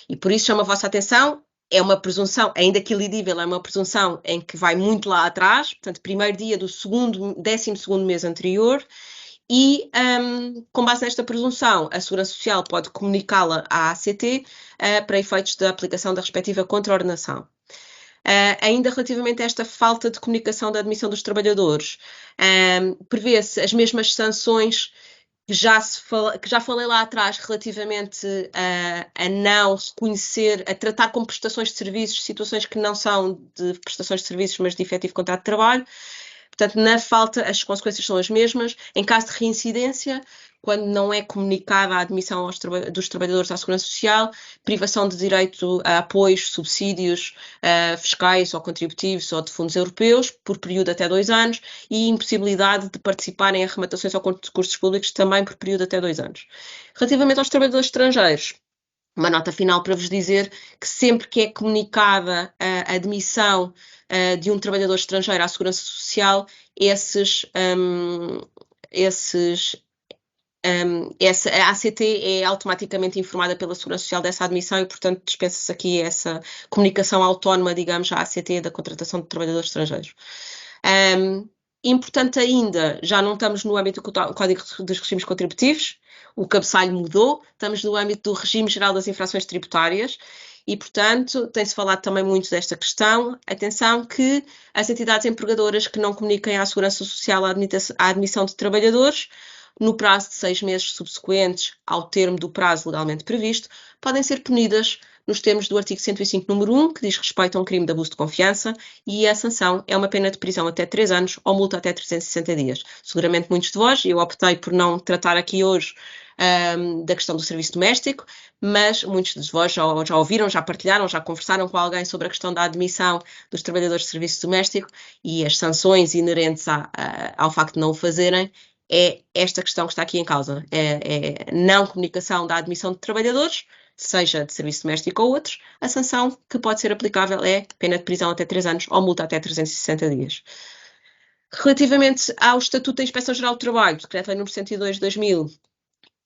E por isso chamo a vossa atenção, é uma presunção, ainda que ilidível, é uma presunção em que vai muito lá atrás, portanto, primeiro dia do 12º mês anterior, e com base nesta presunção, a Segurança Social pode comunicá-la à ACT para efeitos da aplicação da respectiva contraordenação. Ainda relativamente a esta falta de comunicação da admissão dos trabalhadores, prevê-se as mesmas sanções que já falei lá atrás relativamente a não reconhecer, a tratar como prestações de serviços situações que não são de prestações de serviços, mas de efetivo contrato de trabalho. Portanto, na falta, as consequências são as mesmas. Em caso de reincidência, quando não é comunicada a admissão dos trabalhadores à Segurança Social, privação de direito a apoios, subsídios fiscais ou contributivos ou de fundos europeus, por período até 2 anos, e impossibilidade de participar em arrematações ou concursos públicos também por período até 2 anos. Relativamente aos trabalhadores estrangeiros, uma nota final para vos dizer que sempre que é comunicada a admissão de um trabalhador estrangeiro à Segurança Social, a ACT é automaticamente informada pela Segurança Social dessa admissão e, portanto, dispensa-se aqui essa comunicação autónoma, digamos, à ACT da contratação de trabalhadores estrangeiros. Importante ainda, já não estamos no âmbito do Código dos Regimes Contributivos, o cabeçalho mudou, estamos no âmbito do Regime Geral das Infrações Tributárias e, portanto, tem-se falado também muito desta questão. Atenção que as entidades empregadoras que não comuniquem à Segurança Social a admissão de trabalhadores no prazo de 6 meses subsequentes ao termo do prazo legalmente previsto, podem ser punidas nos termos do artigo 105, número 1, que diz respeito a um crime de abuso de confiança, e a sanção é uma pena de prisão até 3 anos ou multa até 360 dias. Seguramente muitos de vós, e eu optei por não tratar aqui hoje da questão do serviço doméstico, mas muitos de vós já ouviram, já partilharam, já conversaram com alguém sobre a questão da admissão dos trabalhadores de serviço doméstico e as sanções inerentes ao facto de não o fazerem. É esta questão que está aqui em causa. É não comunicação da admissão de trabalhadores, seja de serviço doméstico ou outros. A sanção que pode ser aplicável é pena de prisão até 3 anos ou multa até 360 dias. Relativamente ao Estatuto da Inspeção-Geral do Trabalho, Decreto-Lei número 102 de 2000,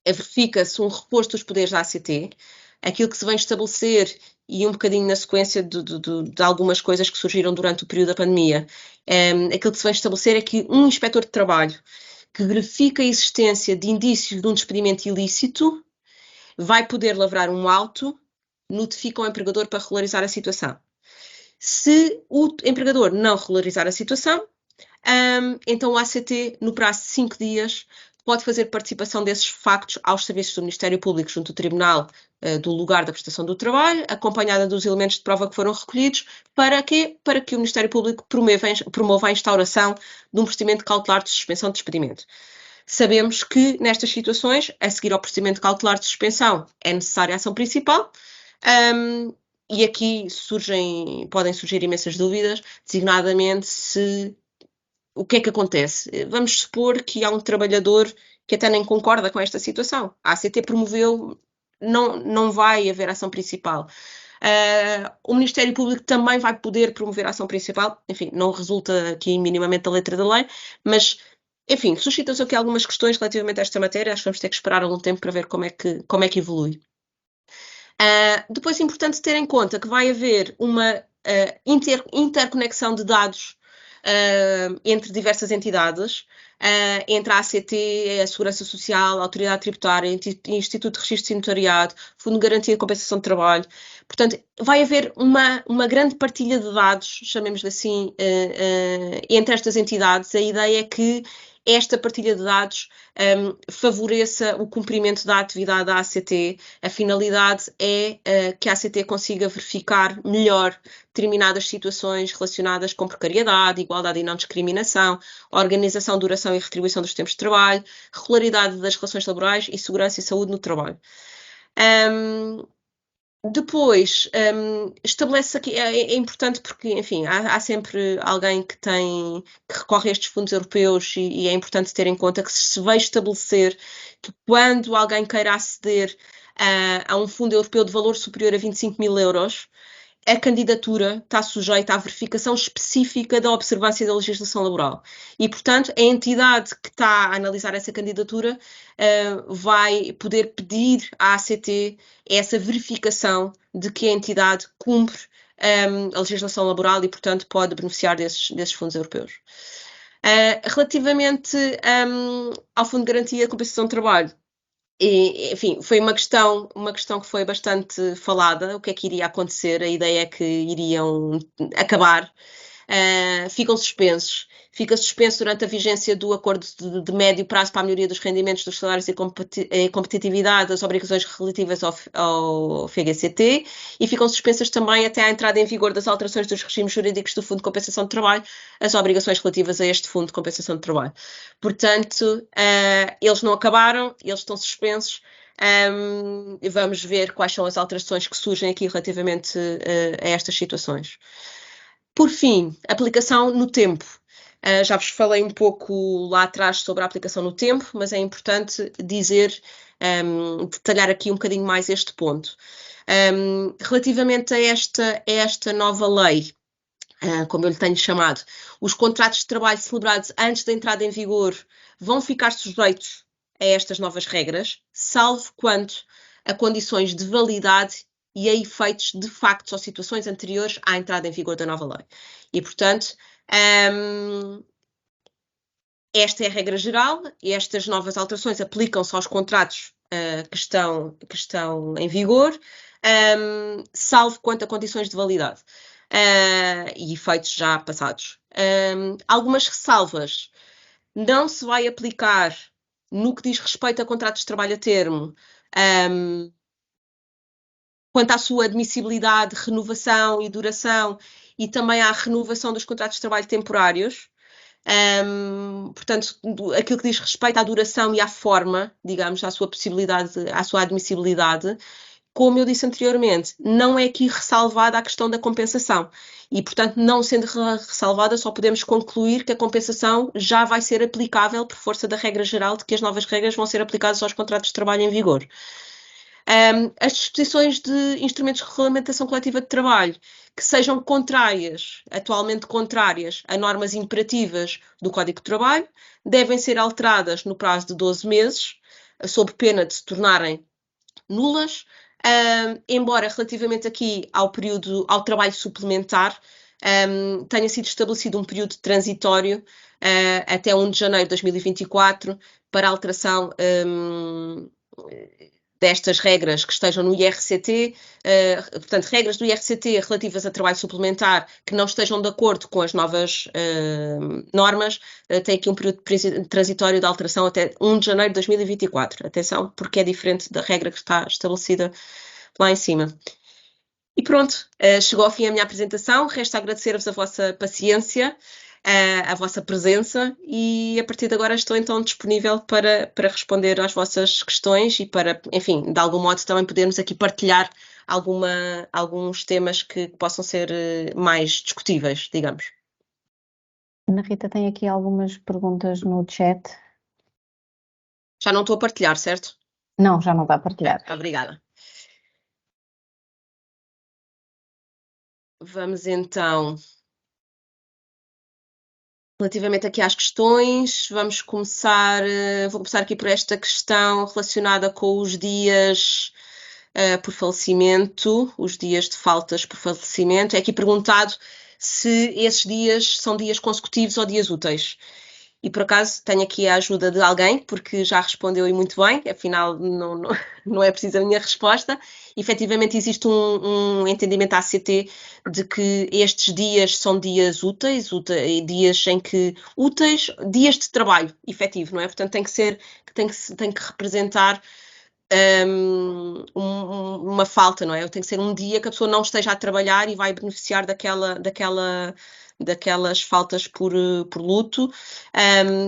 verifica-se um reforço dos poderes da ACT, aquilo que se vem estabelecer, e um bocadinho na sequência de algumas coisas que surgiram durante o período da pandemia, aquilo que se vem estabelecer é que um inspetor de trabalho que verifica a existência de indícios de um despedimento ilícito vai poder lavrar um auto, notifica o empregador para regularizar a situação. Se o empregador não regularizar a situação, então o ACT, no prazo de 5 dias, pode fazer participação desses factos aos serviços do Ministério Público junto ao Tribunal do lugar da prestação do trabalho, acompanhada dos elementos de prova que foram recolhidos. Para quê? Para que o Ministério Público promova a instauração de um procedimento cautelar de suspensão de despedimento. Sabemos que, nestas situações, a seguir ao procedimento cautelar de suspensão, é necessária a ação principal, e aqui podem surgir imensas dúvidas, designadamente o que é que acontece? Vamos supor que há um trabalhador que até nem concorda com esta situação. A ACT promoveu, não vai haver ação principal. O Ministério Público também vai poder promover a ação principal. Enfim, não resulta aqui minimamente da letra da lei, mas, enfim, suscitam-se aqui algumas questões relativamente a esta matéria. Acho que vamos ter que esperar algum tempo para ver como é que evolui. Depois é importante ter em conta que vai haver uma interconexão de dados entre diversas entidades, entre a ACT, a Segurança Social, a Autoridade Tributária, Instituto de Registro Notariado, Fundo de Garantia de Compensação de Trabalho. Portanto, vai haver uma grande partilha de dados, chamemos-lhe assim, entre estas entidades. A ideia é que esta partilha de dados favoreça o cumprimento da atividade da ACT. A finalidade é que a ACT consiga verificar melhor determinadas situações relacionadas com precariedade, igualdade e não discriminação, organização, duração e retribuição dos tempos de trabalho, regularidade das relações laborais e segurança e saúde no trabalho. Depois, estabelece aqui, é importante porque, enfim, há sempre alguém que recorre a estes fundos europeus e é importante ter em conta que se vai estabelecer que quando alguém queira aceder a um fundo europeu de valor superior a 25 mil euros, a candidatura está sujeita à verificação específica da observância da legislação laboral. E, portanto, a entidade que está a analisar essa candidatura vai poder pedir à ACT essa verificação de que a entidade cumpre a legislação laboral e, portanto, pode beneficiar desses fundos europeus. Relativamente ao Fundo de Garantia de Compensação de Trabalho, enfim, foi uma questão que foi bastante falada, o que é que iria acontecer, a ideia é que iriam acabar, ficam suspensos. Fica suspenso durante a vigência do acordo de médio prazo para a melhoria dos rendimentos, dos salários e competitividade das obrigações relativas ao FGCT, e ficam suspensas também até à entrada em vigor das alterações dos regimes jurídicos do Fundo de Compensação de Trabalho, as obrigações relativas a este Fundo de Compensação de Trabalho. Portanto, eles não acabaram, eles estão suspensos. Vamos ver quais são as alterações que surgem aqui relativamente a estas situações. Por fim, aplicação no tempo. Já vos falei um pouco lá atrás sobre a aplicação no tempo, mas é importante dizer, detalhar aqui um bocadinho mais este ponto. Relativamente a esta nova lei, como eu lhe tenho chamado, os contratos de trabalho celebrados antes da entrada em vigor vão ficar sujeitos a estas novas regras, salvo quanto a condições de validade e a efeitos de factos ou situações anteriores à entrada em vigor da nova lei. E, portanto, esta é a regra geral, e estas novas alterações aplicam-se aos contratos que estão em vigor, salvo quanto a condições de validade e efeitos já passados. Algumas ressalvas. Não se vai aplicar No que diz respeito a contratos de trabalho a termo, quanto à sua admissibilidade, renovação e duração, e também à renovação dos contratos de trabalho temporários. Portanto, aquilo que diz respeito à duração e à forma, digamos, à sua possibilidade, à sua admissibilidade, como eu disse anteriormente, não é aqui ressalvada a questão da compensação. E, portanto, não sendo ressalvada, só podemos concluir que a compensação já vai ser aplicável por força da regra geral de que as novas regras vão ser aplicadas aos contratos de trabalho em vigor. As disposições de instrumentos de regulamentação coletiva de trabalho que sejam contrárias, atualmente contrárias a normas imperativas do Código de Trabalho, devem ser alteradas no prazo de 12 meses, sob pena de se tornarem nulas, embora relativamente aqui ao período, ao trabalho suplementar, tenha sido estabelecido um período transitório até 1 de janeiro de 2024 para alteração destas regras que estejam no IRCT, portanto, regras do IRCT relativas a trabalho suplementar que não estejam de acordo com as novas normas, tem aqui um período transitório de alteração até 1 de janeiro de 2024. Atenção, porque é diferente da regra que está estabelecida lá em cima. E pronto, chegou ao fim a minha apresentação. Resta agradecer-vos a vossa paciência, a vossa presença, e a partir de agora estou então disponível para responder às vossas questões e para, enfim, de algum modo também podermos aqui partilhar alguns temas que possam ser mais discutíveis, digamos. Ana Rita tem aqui algumas perguntas no chat. Já não estou a partilhar, certo? Não, já não está a partilhar. Obrigada. Vamos então, relativamente aqui às questões, vou começar aqui por esta questão relacionada com os dias por falecimento, os dias de faltas por falecimento. É aqui perguntado se esses dias são dias consecutivos ou dias úteis. E por acaso tenho aqui a ajuda de alguém, porque já respondeu e muito bem, afinal não é preciso a minha resposta. Efetivamente existe um entendimento ACT de que estes dias são dias úteis, dias em que úteis, dias de trabalho efetivo, não é? Portanto tem que representar uma falta, não é? Tem que ser um dia que a pessoa não esteja a trabalhar e vai beneficiar daquelas faltas por luto,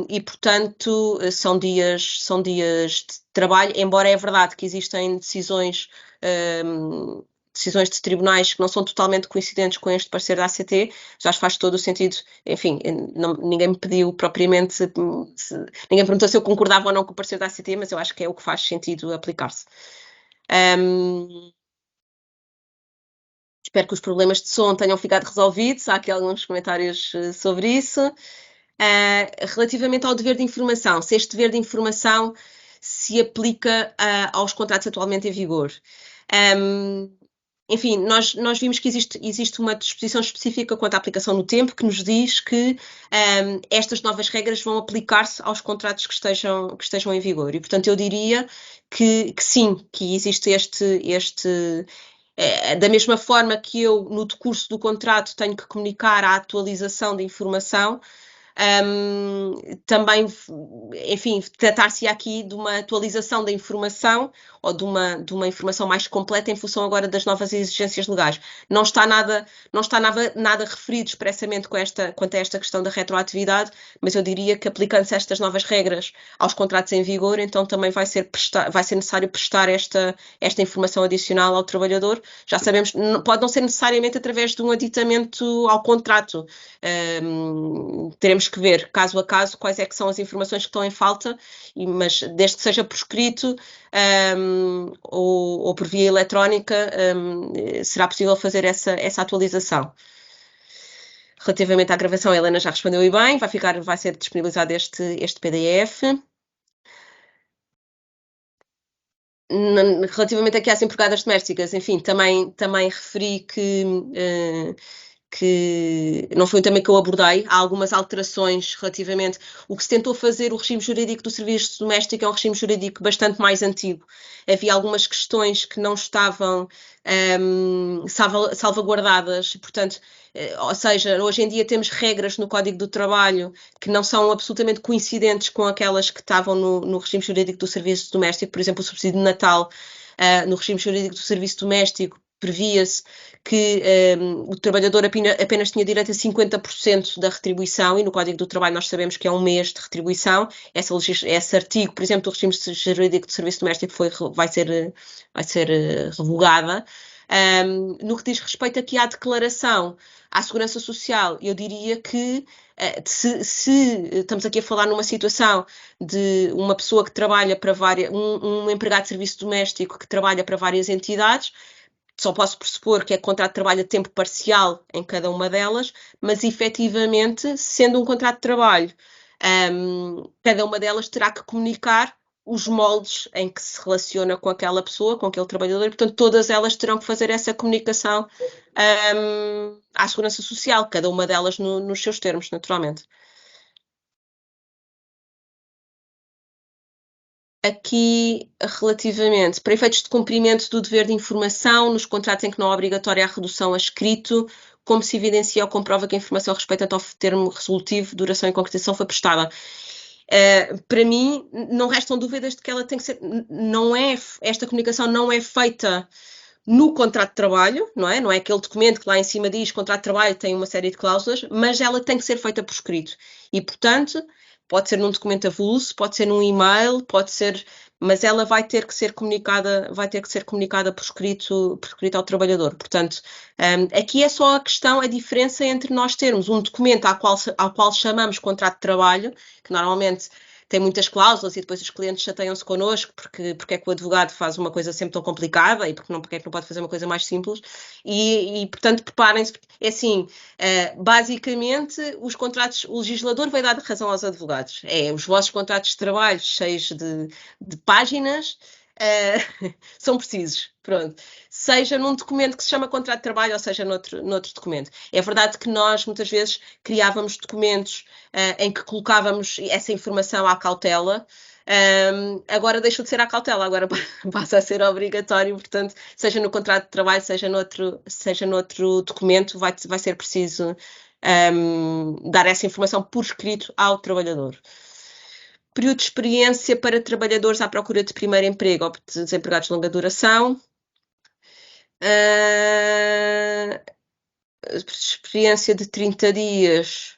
e portanto são dias de trabalho, embora é verdade que existem decisões de tribunais que não são totalmente coincidentes com este parecer da ACT, já faz todo o sentido, enfim, ninguém me pediu propriamente, ninguém perguntou se eu concordava ou não com o parecer da ACT, mas eu acho que é o que faz sentido aplicar-se. Espero que os problemas de som tenham ficado resolvidos, há aqui alguns comentários sobre isso. Relativamente ao dever de informação, se este dever de informação se aplica aos contratos atualmente em vigor. Enfim, nós vimos que existe uma disposição específica quanto à aplicação no tempo que nos diz que estas novas regras vão aplicar-se aos contratos que estejam em vigor. E, portanto, eu diria que sim, que existe da mesma forma que eu, no decurso do contrato, tenho que comunicar a atualização de informação, também, enfim, tratar-se aqui de uma atualização da informação ou de uma informação mais completa em função agora das novas exigências legais. Não está nada referido expressamente quanto a esta questão da retroatividade, mas eu diria que aplicando-se estas novas regras aos contratos em vigor, então também vai ser necessário prestar esta informação adicional ao trabalhador. Já sabemos, pode não ser necessariamente através de um aditamento ao contrato. Teremos que ver, caso a caso, quais é que são as informações que estão em falta, mas desde que seja por escrito ou por via eletrónica, será possível fazer essa atualização. Relativamente à gravação, a Helena já respondeu e bem, vai ser disponibilizado este PDF. Relativamente aqui às empregadas domésticas, enfim, também referi que que não foi um tema que eu abordei. Há algumas alterações relativamente. O que se tentou fazer, o regime jurídico do serviço doméstico é um regime jurídico bastante mais antigo. Havia algumas questões que não estavam salvaguardadas, portanto, ou seja, hoje em dia temos regras no Código do Trabalho que não são absolutamente coincidentes com aquelas que estavam no regime jurídico do serviço doméstico. Por exemplo, o subsídio de Natal, no regime jurídico do serviço doméstico, previa-se que o trabalhador apenas tinha direito a 50% da retribuição, e no Código do Trabalho nós sabemos que é um mês de retribuição. Esse artigo, por exemplo, do regime jurídico do serviço doméstico vai ser revogada. No que diz respeito aqui à declaração à Segurança Social, eu diria que se estamos aqui a falar numa situação de uma pessoa que trabalha para um empregado de serviço doméstico que trabalha para várias entidades, só posso pressupor que é contrato de trabalho a tempo parcial em cada uma delas, mas efetivamente, sendo um contrato de trabalho, cada uma delas terá que comunicar os moldes em que se relaciona com aquela pessoa, com aquele trabalhador, e, portanto, todas elas terão que fazer essa comunicação à Segurança Social, cada uma delas nos seus termos, naturalmente. Aqui, relativamente, para efeitos de cumprimento do dever de informação, nos contratos em que não é obrigatória a redução a escrito, como se evidencia ou comprova que a informação respeitante ao termo resolutivo, duração e concretização foi prestada. Para mim, não restam dúvidas de que ela tem que ser, esta comunicação não é feita no contrato de trabalho, não é? Não é aquele documento que lá em cima diz contrato de trabalho tem uma série de cláusulas, mas ela tem que ser feita por escrito. E, portanto, pode ser num documento avulso, pode ser num e-mail, pode ser, mas ela vai ter que ser comunicada por escrito ao trabalhador. Portanto, aqui é só a diferença entre nós termos um documento ao qual chamamos contrato de trabalho, que normalmente tem muitas cláusulas e depois os clientes chateiam-se connosco porque é que o advogado faz uma coisa sempre tão complicada e porque é que não pode fazer uma coisa mais simples e portanto, preparem-se. É assim, basicamente, os contratos, o legislador vai dar razão aos advogados. Os vossos contratos de trabalho cheios de páginas são precisos, pronto. Seja num documento que se chama contrato de trabalho ou seja noutro documento. É verdade que nós, muitas vezes, criávamos documentos em que colocávamos essa informação à cautela, agora deixou de ser à cautela, agora passa a ser obrigatório, portanto, seja no contrato de trabalho, seja noutro documento, vai ser preciso dar essa informação por escrito ao trabalhador. Período de experiência para trabalhadores à procura de primeiro emprego ou desempregados de longa duração. Experiência de 30 dias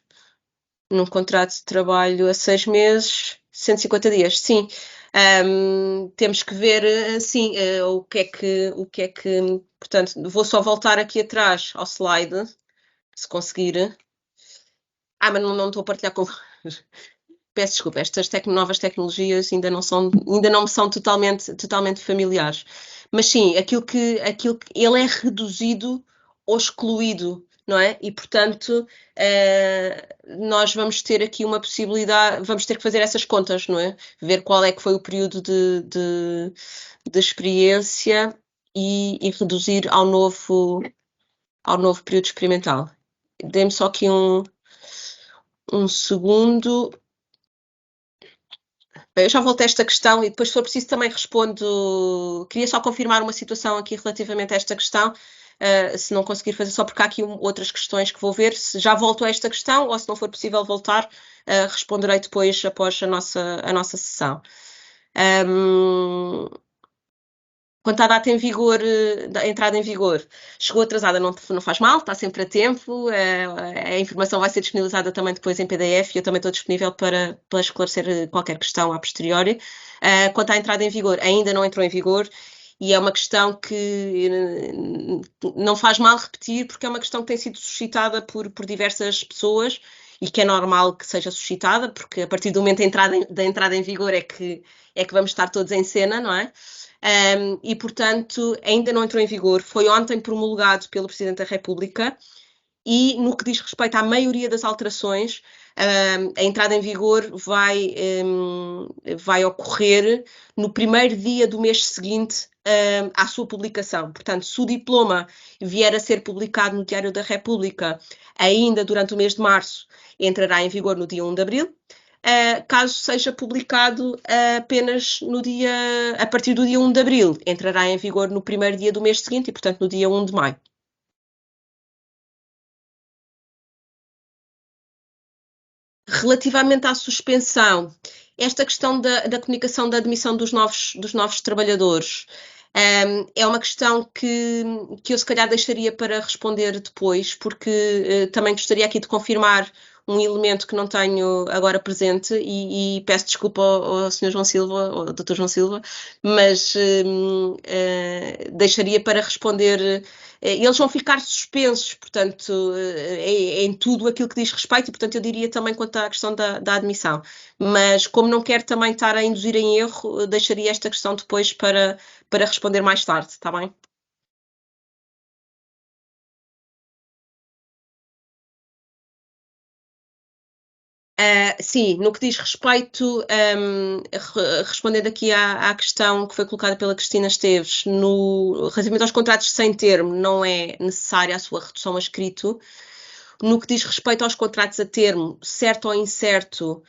num contrato de trabalho a 6 meses, 150 dias, sim. Temos que ver, sim, o que é que, portanto, vou só voltar aqui atrás ao slide, se conseguir. Mas não estou a partilhar com... Peço desculpa, estas novas tecnologias ainda não me são totalmente familiares. Mas sim, aquilo que ele é reduzido ou excluído, não é? E, portanto, nós vamos ter aqui uma possibilidade, vamos ter que fazer essas contas, não é? Ver qual é que foi o período de experiência e reduzir ao novo período experimental. Dê-me só aqui um segundo. Eu já volto a esta questão e depois, se for preciso, também respondo. Queria só confirmar uma situação aqui relativamente a esta questão, se não conseguir fazer, só porque há aqui outras questões que vou ver. Se já volto a esta questão ou se não for possível voltar, responderei depois após a nossa sessão. Quanto à data em vigor, da entrada em vigor, chegou atrasada, não faz mal, está sempre a tempo, a informação vai ser disponibilizada também depois em PDF e eu também estou disponível para esclarecer qualquer questão a posteriori. Quanto à entrada em vigor, ainda não entrou em vigor e é uma questão que não faz mal repetir porque é uma questão que tem sido suscitada por diversas pessoas e que é normal que seja suscitada porque a partir do momento da entrada em vigor é que vamos estar todos em cena, não é? E, portanto, ainda não entrou em vigor. Foi ontem promulgado pelo Presidente da República e no que diz respeito à maioria das alterações, a entrada em vigor vai ocorrer no primeiro dia do mês seguinte à sua publicação. Portanto, se o diploma vier a ser publicado no Diário da República ainda durante o mês de março, entrará em vigor no dia 1 de abril. Caso seja publicado apenas a partir do dia 1 de abril, entrará em vigor no primeiro dia do mês seguinte e, portanto, no dia 1 de maio. Relativamente à suspensão, esta questão da comunicação da admissão dos novos trabalhadores é uma questão que eu se calhar deixaria para responder depois, porque também gostaria aqui de confirmar um elemento que não tenho agora presente e peço desculpa ao Sr. João Silva, ao Dr. João Silva, mas deixaria para responder. Eles vão ficar suspensos, portanto, em tudo aquilo que diz respeito, e, portanto, eu diria também quanto à questão da admissão. Mas, como não quero também estar a induzir em erro, deixaria esta questão depois para responder mais tarde, está bem? Sim, no que diz respeito, respondendo aqui à questão que foi colocada pela Cristina Esteves, relativamente aos contratos sem termo, não é necessária a sua redução a escrito. No que diz respeito aos contratos a termo, certo ou incerto,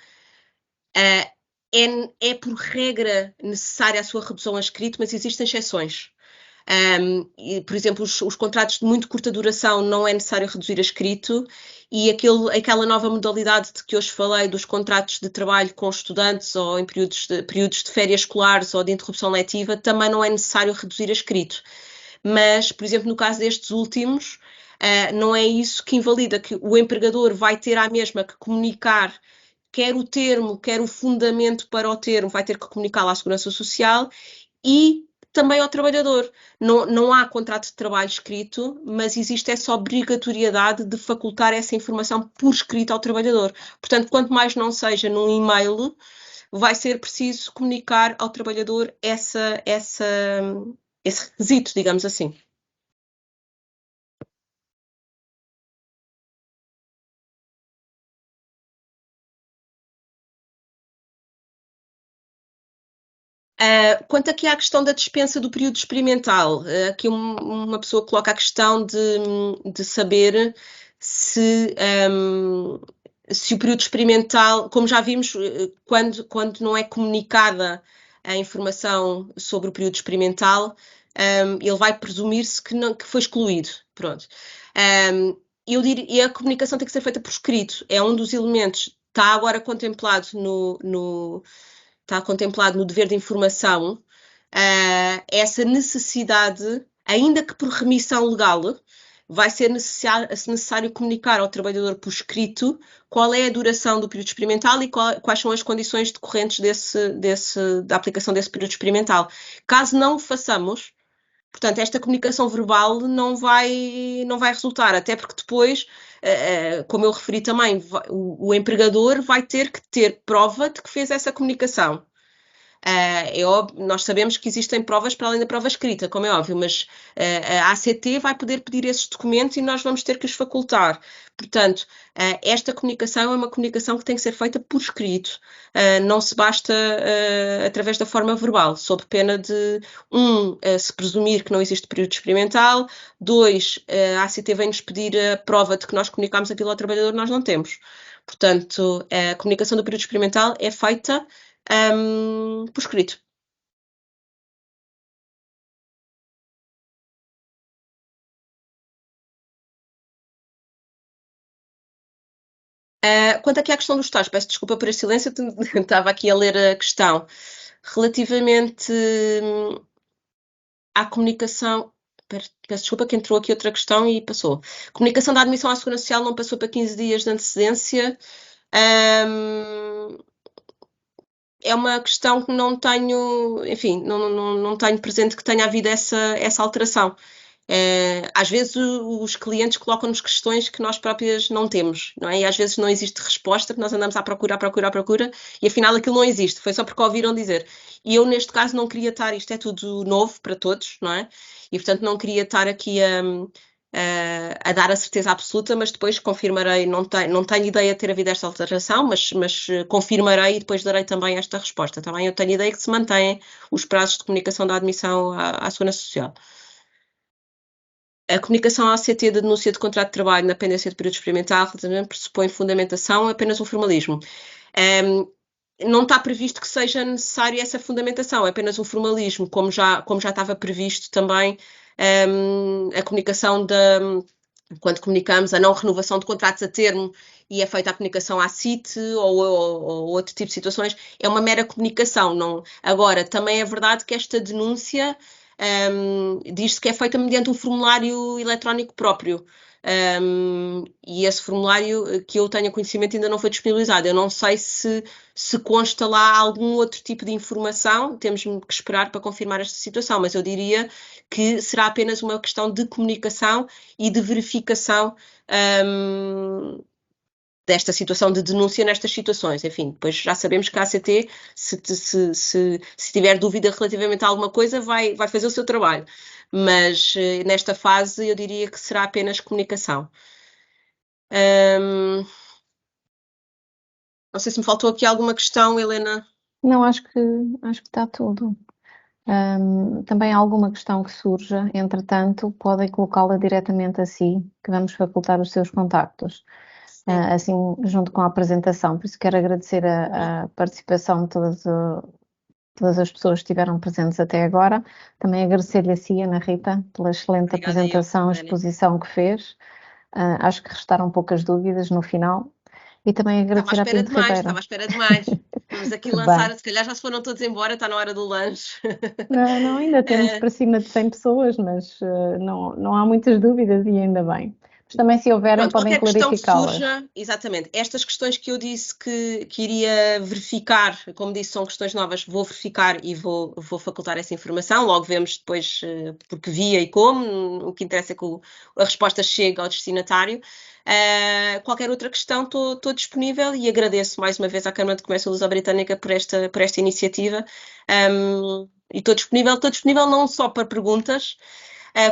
é por regra necessária a sua redução a escrito, mas existem exceções. Por exemplo, os contratos de muito curta duração não é necessário reduzir a escrito, e aquela nova modalidade de que hoje falei, dos contratos de trabalho com estudantes ou em períodos de férias escolares ou de interrupção letiva, também não é necessário reduzir a escrito. Mas, por exemplo, no caso destes últimos, não é isso que invalida, que o empregador vai ter à mesma que comunicar quer o termo, quer o fundamento para o termo, vai ter que comunicá-lo à Segurança Social e também ao trabalhador. Não há contrato de trabalho escrito, mas existe essa obrigatoriedade de facultar essa informação por escrito ao trabalhador. Portanto, quanto mais não seja num e-mail, vai ser preciso comunicar ao trabalhador esse requisito, digamos assim. Quanto aqui à questão da dispensa do período experimental, aqui uma pessoa coloca a questão de saber se o período experimental, como já vimos, quando não é comunicada a informação sobre o período experimental, ele vai presumir-se que foi excluído. Pronto. E a comunicação tem que ser feita por escrito. É um dos elementos, está agora contemplado está contemplado no dever de informação, essa necessidade, ainda que por remissão legal, vai ser necessário comunicar ao trabalhador por escrito qual é a duração do período experimental e quais são as condições decorrentes da aplicação desse período experimental. Caso não o façamos, portanto, esta comunicação verbal não vai resultar, até porque depois, como eu referi também, o empregador vai ter que ter prova de que fez essa comunicação. É óbvio, nós sabemos que existem provas para além da prova escrita, como é óbvio, mas a ACT vai poder pedir esses documentos e nós vamos ter que os facultar. Portanto, esta comunicação é uma comunicação que tem que ser feita por escrito, não se basta através da forma verbal, sob pena de, se presumir que não existe período experimental, 2, a ACT vem-nos pedir a prova de que nós comunicamos aquilo ao trabalhador, nós não temos. Portanto, a comunicação do período experimental é feita por escrito. Quanto aqui à questão dos estágios, peço desculpa por esse silêncio, estava aqui a ler a questão. Relativamente à comunicação, peço desculpa que entrou aqui outra questão e passou. Comunicação da admissão à Segurança Social não passou para 15 dias de antecedência. É uma questão que não tenho, enfim, não tenho presente que tenha havido essa alteração. Às vezes os clientes colocam-nos questões que nós próprias não temos, não é? E às vezes não existe resposta, que nós andamos à procura, e afinal aquilo não existe, foi só porque ouviram dizer. E eu, neste caso, não queria estar, isto é tudo novo para todos, não é? E portanto não queria estar aqui a dar a certeza absoluta, mas depois confirmarei, não tenho ideia de ter havido esta alteração, mas confirmarei e depois darei também esta resposta. Também eu tenho ideia que se mantêm os prazos de comunicação da admissão à Segurança Social. A comunicação à ACT da denúncia de contrato de trabalho na pendência de período experimental pressupõe fundamentação, é apenas um formalismo. Não está previsto que seja necessária essa fundamentação, é apenas um formalismo, como já estava previsto também a comunicação quando comunicamos a não renovação de contratos a termo e é feita a comunicação à CIT ou outro tipo de situações, é uma mera comunicação. Não. Agora, também é verdade que esta denúncia diz-se que é feita mediante um formulário eletrónico próprio. E esse formulário que eu tenho conhecimento ainda não foi disponibilizado. Eu não sei se consta lá algum outro tipo de informação, temos que esperar para confirmar esta situação, mas eu diria que será apenas uma questão de comunicação e de verificação desta situação de denúncia nestas situações. Enfim, depois já sabemos que a ACT, se tiver dúvida relativamente a alguma coisa, vai fazer o seu trabalho. Mas nesta fase eu diria que será apenas comunicação. Não sei se me faltou aqui alguma questão, Helena. Não, acho que está tudo. Também há alguma questão que surja, entretanto, podem colocá-la diretamente a si, que vamos facultar os seus contactos, assim, junto com a apresentação. Por isso quero agradecer a participação de todas as pessoas que estiveram presentes até agora. Também agradecer-lhe a si, Ana Rita, pela excelente apresentação e exposição que fez. Acho que restaram poucas dúvidas no final. E também agradecer à Pinto Ribeiro. Estava à espera demais. Vamos aqui lançar, se calhar já se foram todos embora, está na hora do lanche. Não, ainda temos para cima de 100 pessoas, mas não há muitas dúvidas e ainda bem. Mas também se houverem podem clarificá-las. Exatamente. Estas questões que eu disse que iria verificar, como disse, são questões novas, vou verificar e vou facultar essa informação. Logo vemos depois porque via e como. O que interessa é que a resposta chegue ao destinatário. Qualquer outra questão, estou disponível e agradeço mais uma vez à Câmara de Comércio Luso-Britânica por esta iniciativa. E estou disponível não só para perguntas,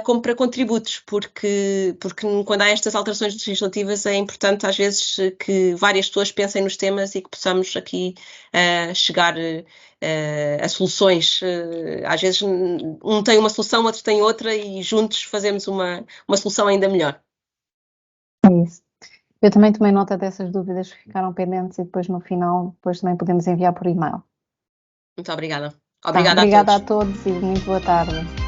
como para contributos, porque quando há estas alterações legislativas é importante às vezes que várias pessoas pensem nos temas e que possamos aqui chegar a soluções. Às vezes um tem uma solução, outro tem outra e juntos fazemos uma solução ainda melhor. É isso. Eu também tomei nota dessas dúvidas que ficaram pendentes e depois no final também podemos enviar por e-mail. Muito obrigada. Obrigada a todos e muito boa tarde.